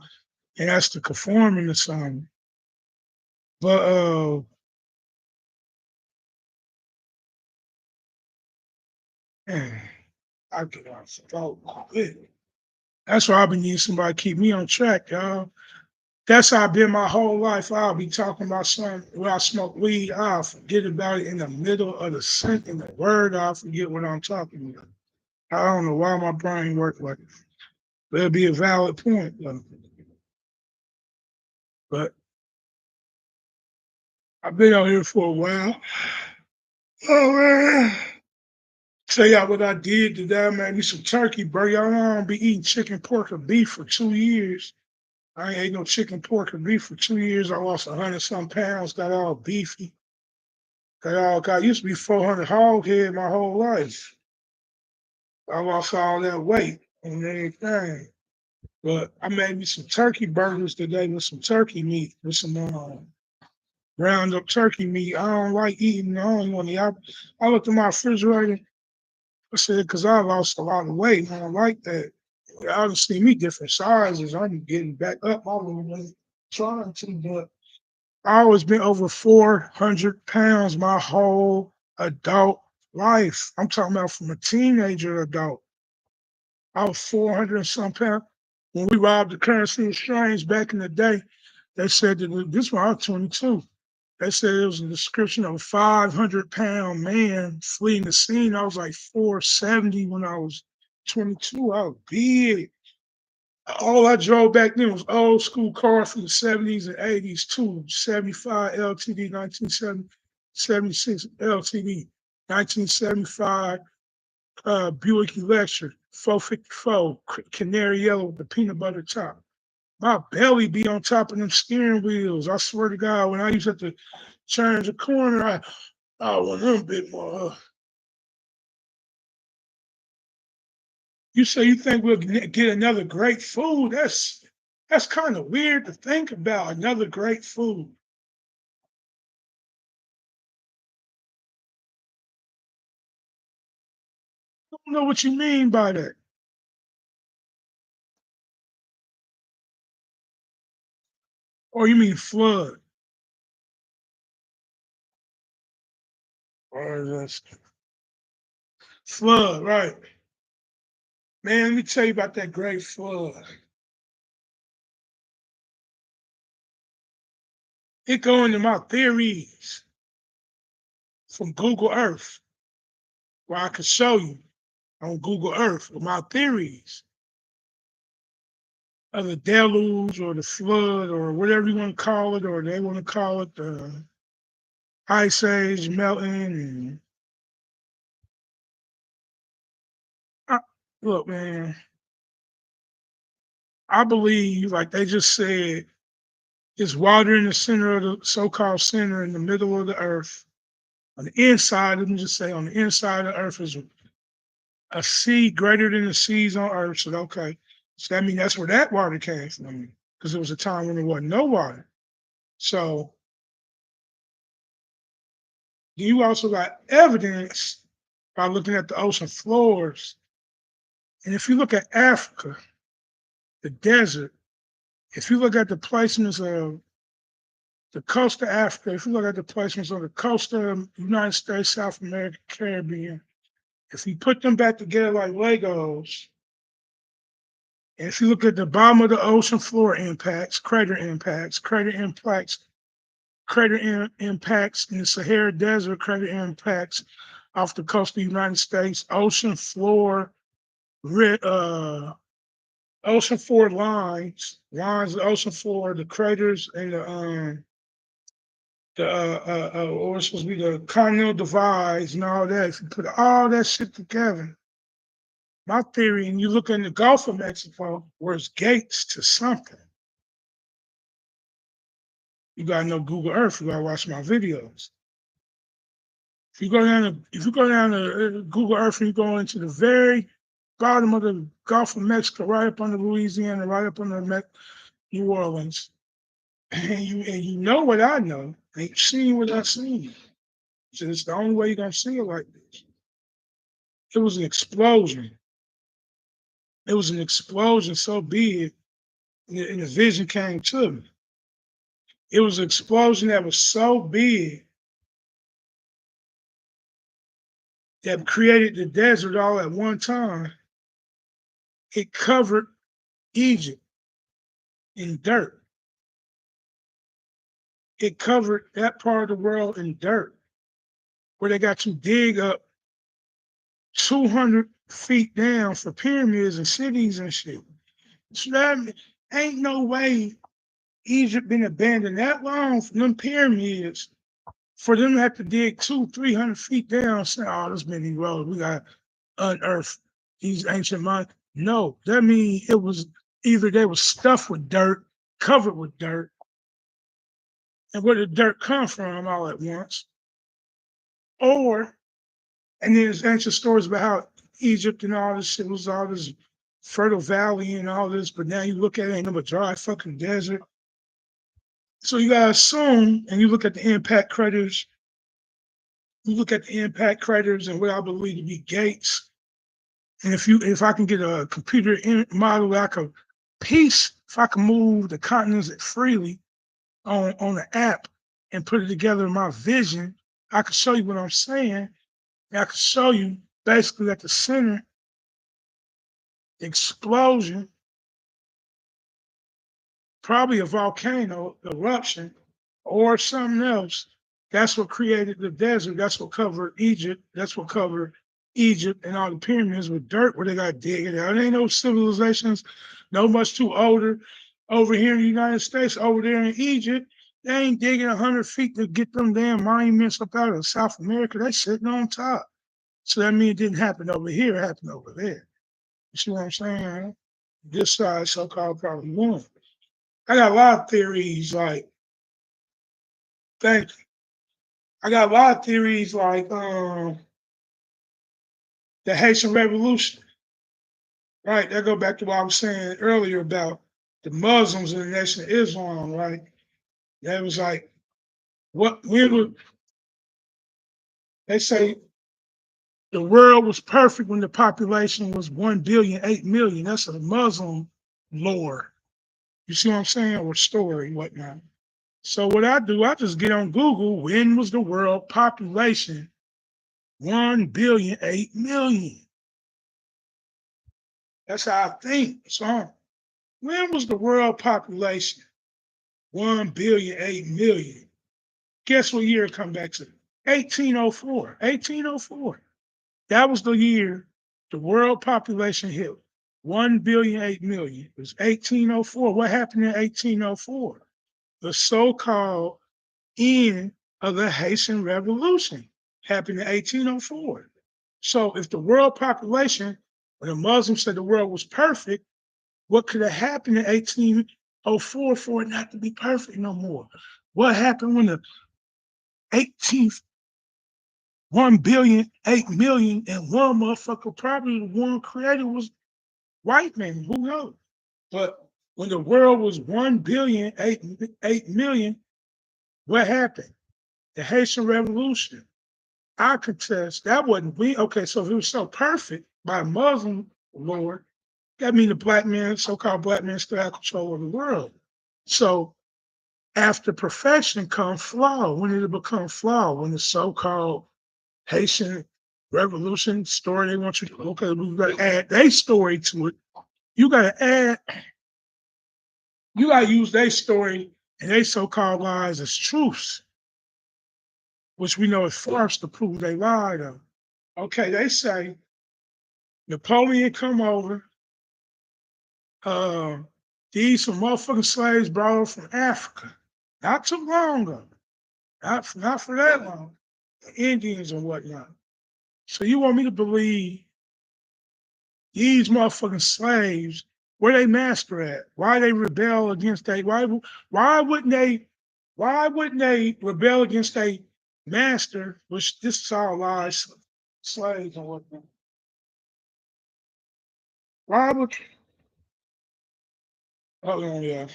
and that's the conforming to something. But man, I get off throat quick. That's why I've been needing somebody to keep me on track, y'all. That's how I've been my whole life. I'll be talking about something where I smoke weed. I'll forget about it in the middle of the sentence, the word. I'll forget what I'm talking about. I don't know why my brain works like it. But it'll be a valid point, though. But I've been out here for a while. Oh, man. Tell y'all what I did today. I made me some turkey, bro. Y'all know I don't be eating chicken, pork, or beef for 2 years. I ain't ate no chicken, pork, or beef for 2 years. I lost 100 some pounds, got all beefy. Got used to be 400 hog head my whole life. I lost all that weight and everything. But I made me some turkey burgers today with some turkey meat, with some ground up turkey meat. I don't like eating. I don't want to. I looked at my refrigerator. I said, because I lost a lot of weight. And I don't like that. I don't see me different sizes. I'm getting back up. I'm trying to, but I always been over 400 pounds my whole adult life. I'm talking about from a teenager to adult. I was 400 and some pounds. When we robbed the currency exchange back in the day, they said that this one I was 22. They said it was a description of a 500-pound man fleeing the scene. I was like 470 when I was 22. I was big. All I drove back then was old school cars from the 70s and 80s too. 75 LTD, 1976 LTD, 1975 Buick Electric, 454, canary yellow with the peanut butter top. My belly be on top of them steering wheels. I swear to God, when I used to have to change the corner, I want them a bit more. You say you think we'll get another great food? That's kind of weird to think about. Another great food. I don't know what you mean by that. Or you mean flood? Or that's flood, right? Man, let me tell you about that great flood. It go into my theories from Google Earth, where I could show you on Google Earth with my theories of the deluge or the flood or whatever you want to call it, or they want to call it the ice age melting. And I, look, man, I believe, like they just said, it's water in the center of the so-called center in the middle of the earth. On the inside, let me just say, on the inside of the earth is a sea greater than the seas on earth. So, okay. So that means that's where that water came from, because it was a time when there wasn't no water. So you also got evidence by looking at the ocean floors. And if you look at Africa, the desert, if you look at the placements of the coast of Africa, if you look at the placements of the coast of the United States, South America, Caribbean, if you put them back together like Legos, and if you look at the bottom of the ocean floor impacts, crater impacts in the Sahara Desert, crater impacts off the coast of the United States, ocean floor lines of ocean floor, the craters, and what was supposed to be the continental divides and all that. If you put all that shit together, my theory, and you look in the Gulf of Mexico, where it's gates to something. You gotta know Google Earth. You gotta watch my videos. If you go down to Google Earth and you go into the very bottom of the Gulf of Mexico, right up under Louisiana, right up under New Orleans, and you know what I know, and you've seen what I've seen. So it's the only way you're gonna see it like this. It was an explosion. It was an explosion so big, and the vision came to me. It was an explosion that was so big that created the desert all at one time. It covered Egypt in dirt. It covered that part of the world in dirt, where they got to dig up 200 feet down for pyramids and cities and shit. So that ain't no way Egypt been abandoned that long for them pyramids, for them to have to dig 200-300 feet down, saying, oh, this many roads, we got unearthed these ancient monuments. No, that means it was either they were stuffed with dirt, covered with dirt, and where did dirt come from all at once? Or, and there's ancient stories about how Egypt and all this shit was all this fertile valley and all this, but now you look at it, ain't no but dry fucking desert. So you gotta assume, and you look at the impact craters, and what I believe to be gates. And if I can get a computer model that I could if I can move the continents freely on the app and put it together in my vision, I could show you what I'm saying. And I could show you basically at the center, explosion, probably a volcano eruption or something else. That's what created the desert. That's what covered Egypt. That's what covered Egypt and all the pyramids with dirt where they got digging out. There ain't no civilizations, no much too older over here in the United States, over there in Egypt. They ain't digging 100 feet to get them damn monuments up out of South America. They sitting on top. So that means it didn't happen over here, it happened over there. You see what I'm saying? This side, so-called probably one. I got a lot of theories like, thank you. I got a lot of theories like the Haitian Revolution. Right, that go back to what I was saying earlier about the Muslims and the Nation of Islam, right? That was like, when would they say the world was perfect when the population was 1,000,000,008,000,000? That's a Muslim lore. You see what I'm saying? Or story, whatnot. So what I do, I just get on Google, when was the world population 1,000,008,000,000? That's how I think. So when was the world population 1,000,000,008 million? Guess what year it come back to? 1804. 1804. That was the year the world population hit 1,000,008 million. It was 1804. What happened in 1804? The so-called end of the Haitian Revolution happened in 1804. So if the world population, when the Muslims said the world was perfect, what could have happened in 1804 for it not to be perfect no more? What happened when the 18th 1,000,008 million and one motherfucker, probably the one created was white man? Who knows? But when the world was 1,000,008 million, what happened? The Haitian Revolution. I contest that wasn't we. Okay, so if it was so perfect by a Muslim lord, that means the black man, so-called black man, still had control of the world. So after perfection comes flaw. When did it become flaw? When the so-called Haitian Revolution story, they want you to, okay, we got to add their story to it. You got to add, you got to use their story and they so-called lies as truths, which we know is farce to prove they lied on. Okay, they say Napoleon come over, uh, these some motherfucking slaves brought over from Africa. Not too long ago. Not for that long. Indians and whatnot. So you want me to believe these motherfucking slaves, where they master at? Why they rebel against they? Why wouldn't they? Why wouldn't they rebel against a master? Which this is all lies, slaves and whatnot. Why would? Oh yeah.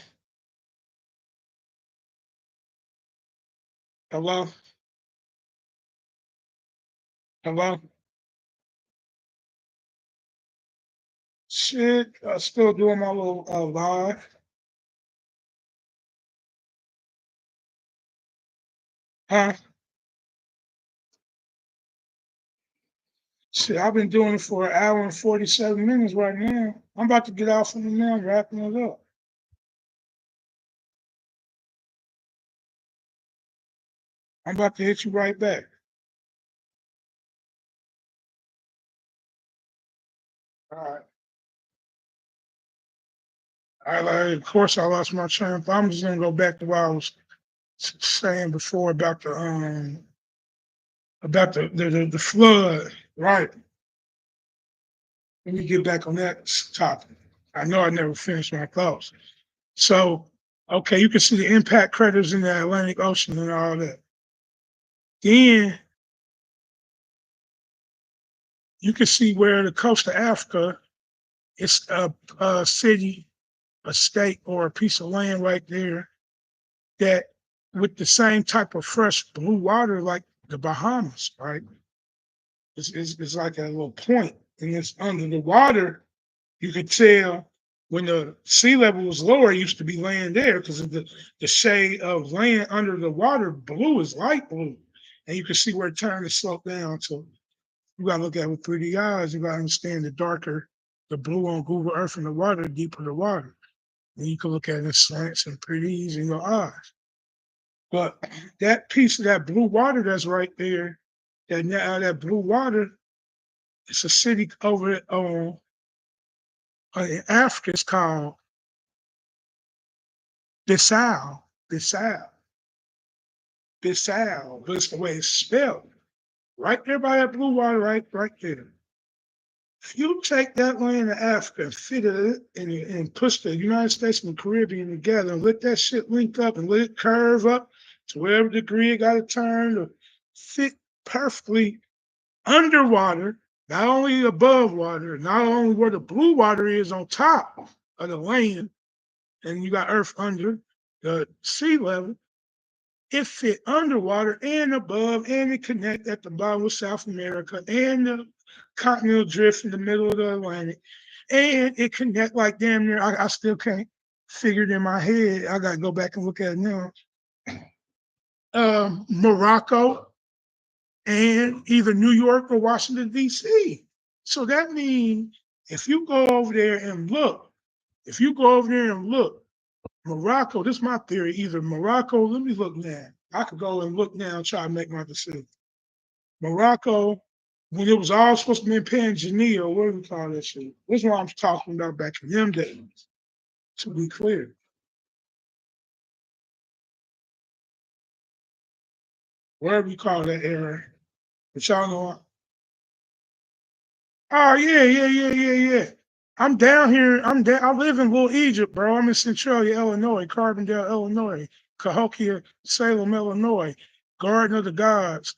Hello, hello. Shit, still doing my little live. Huh? Shit, I've been doing it for 1 hour and 47 minutes right now. I'm about to get off from the now, wrapping it up. I'm about to hit you right back. All right. Of course, I lost my train of thought. I'm just gonna go back to what I was saying before about the flood. Right. Let me get back on that topic. I know I never finished my thoughts. So, okay, you can see the impact craters in the Atlantic Ocean and all that. Then you can see where the coast of Africa, it's a city, a state, or a piece of land right there that with the same type of fresh blue water like the Bahamas, right? It's like a little point, and it's under the water. You could tell when the sea level was lower, it used to be land there because of the shade of land under the water. Blue is light blue, and you can see where it turned to slope down. So you got to look at it with 3D eyes. You got to understand the darker the blue on Google Earth and the water, the deeper the water. And you can look at it in slants and pretty easy in your eyes. But that piece of that blue water that's right there, that blue water, it's a city over in Africa. It's called Bissau. Bissau. Bissau. But it's the way it's spelled. Right there by that blue water, right there. If you take that land of Africa and fit it and push the United States and the Caribbean together and let that shit link up and let it curve up to whatever degree it got to turn to fit perfectly underwater, not only above water, not only where the blue water is on top of the land, and you got earth under the sea level, it fit underwater and above, and it connect at the bottom with South America and the continental drift in the middle of the Atlantic, and it connect like damn near. I still can't figure it in my head. I gotta go back and look at it now. Morocco and either New York or Washington D.C. So that means If you go over there and look, if you go over there and look, Morocco, this is my theory, either Morocco, let me look now. I could go and look now and try to make my decision. Morocco, when it was all supposed to be in Pangea, what do we call that shit? This is what I'm talking about back in them days, to be clear. Whatever you call that era. But y'all know. Oh yeah, yeah. I'm down here. I'm down. I live in Little Egypt, bro. I'm in Centralia, Illinois, Carbondale, Illinois, Cahokia, Salem, Illinois, Garden of the Gods,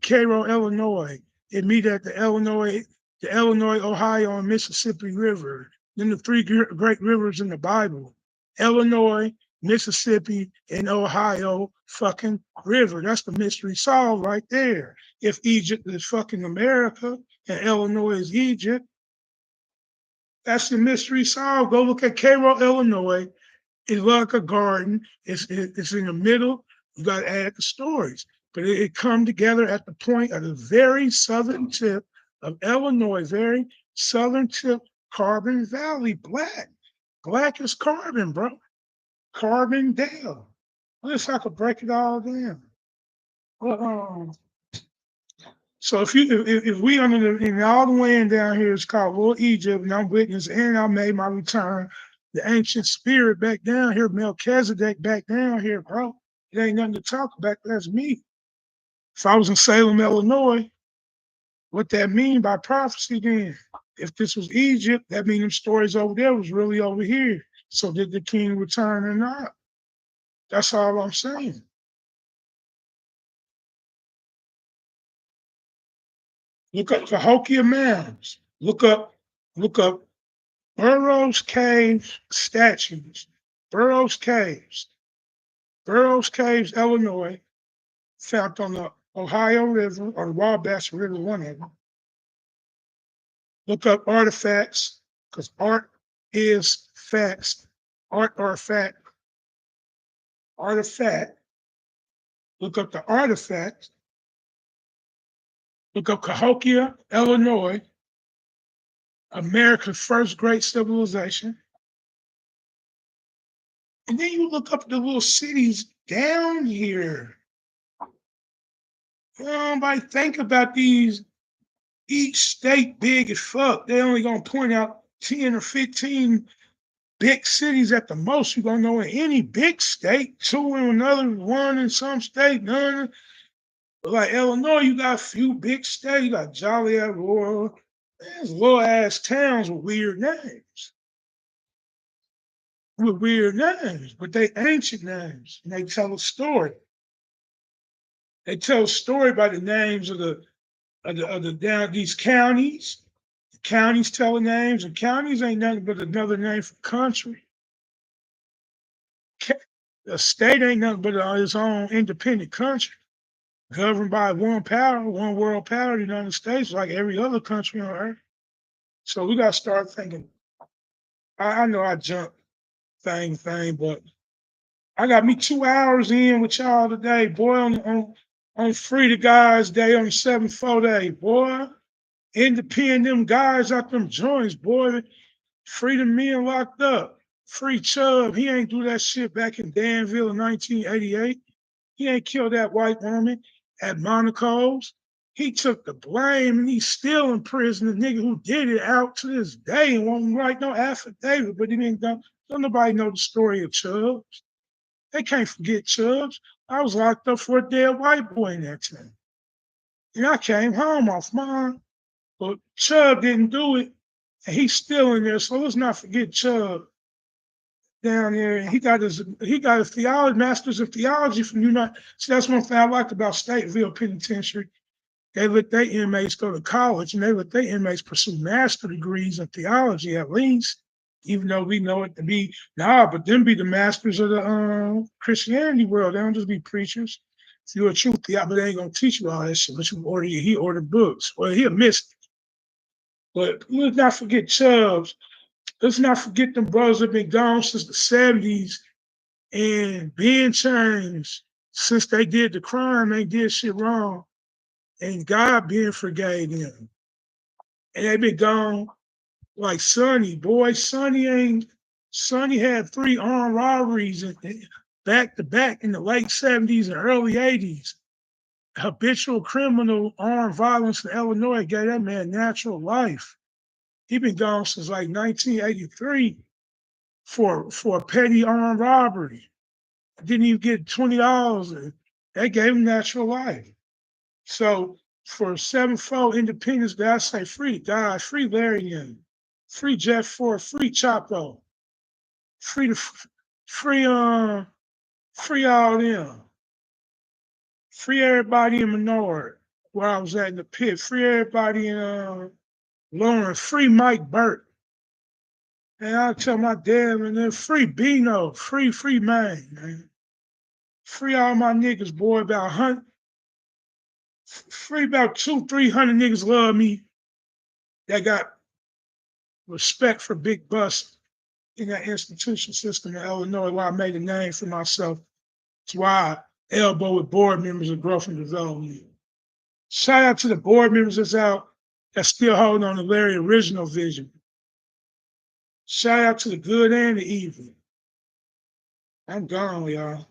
Cairo, Illinois. It meet at the Illinois, Ohio, and Mississippi River. Then the three great rivers in the Bible: Illinois, Mississippi, and Ohio fucking river. That's the mystery solved right there. If Egypt is fucking America and Illinois is Egypt, that's the mystery solved. Go look at Cairo, Illinois. It's like a garden. It's in the middle. You got to add the stories. But it come together at the point of the very southern tip of Illinois, very southern tip, Carbon Valley, black. Black is carbon, bro. Carbondale. I wish I could break it all down. Well, so if we under the in all the land down here is called Little Egypt, and I'm witness and I made my return, the ancient spirit back down here, Melchizedek back down here, bro. It ain't nothing to talk about. That's me. If I was in Salem, Illinois, what that mean by prophecy then? If this was Egypt, that means them stories over there was really over here. So did the king return or not? That's all I'm saying. Look up Cahokia Mounds. Look up Burroughs Caves statues. Burroughs Caves. Burroughs Caves, Illinois, found on the Ohio River or the Wabash River, one of them. Look up artifacts, because art is facts. Art or fact. Artifact. Look up the artifacts. Look up Cahokia, Illinois, America's first great civilization. And then you look up the little cities down here. Nobody think about these. Each state big as fuck. They only gonna point out 10 or 15 big cities at the most. You're gonna know in any big state, two in another, one in some state, none. But like Illinois, you got a few big states. You got Joliet, Aurora. There's little ass towns with weird names. But they ancient names, and they tell a story. They tell a story by the names of the down these counties. The counties tell the names, and counties ain't nothing but another name for country. A state ain't nothing but its own independent country, governed by one power, one world power, the United States, like every other country on earth. So we gotta start thinking. I know I jumped thing, but I got me 2 hours in with y'all today, boy, on Free the Guys Day on the 7-4 day, boy. Independent them guys out them joints, boy. Free the men locked up. Free Chubb. He ain't do that shit back in Danville in 1988. He ain't killed that white woman at Monaco's. He took the blame and he's still in prison. The nigga who did it out to this day and won't write no affidavit, but he didn't go. Don't nobody know the story of Chubbs. They can't forget Chubbs. I was locked up for a dead white boy in that time. And I came home off mine. But Chubb didn't do it, and he's still in there. So let's not forget Chubb down there. He got a theology master's of theology from United. See, that's one thing I like about Stateville Penitentiary. They let their inmates go to college, and they let their inmates pursue master degrees in theology at least. Even though we know it to be but them be the masters of the Christianity world. They don't just be preachers. If you're a true theology, but they ain't gonna teach you all that shit. But he ordered books. Well, he a mystic. But let's not forget Chubbs. Let's not forget them brothers that have been gone since the 70s and being changed since they did the crime, they did shit wrong. And God being forgave them. And they've been gone like Sonny, boy, Sonny had 3 armed robberies back to back in the late 70s and early 80s. Habitual criminal armed violence in Illinois gave that man natural life. He been gone since like 1983 for a petty armed robbery. Didn't even get $20. That gave him natural life. So for 7-4 Independence Day, I say free guys, free Larry Young, free Jeff Ford, free Chapo, free the free free all them, free everybody in Menard where I was at in the pit, free everybody in Lawrence, free Mike Burt. And I tell my dad, and then free Bino, free man. Free all my niggas, boy. Free about 200-300 niggas love me that got respect for Big Bus in that institution system in Illinois where I made a name for myself. That's why I elbow with board members of growth and development. Shout out to the board members that's out that's still holding on to Larry's original vision. Shout out to the good and the evil. I'm gone, y'all.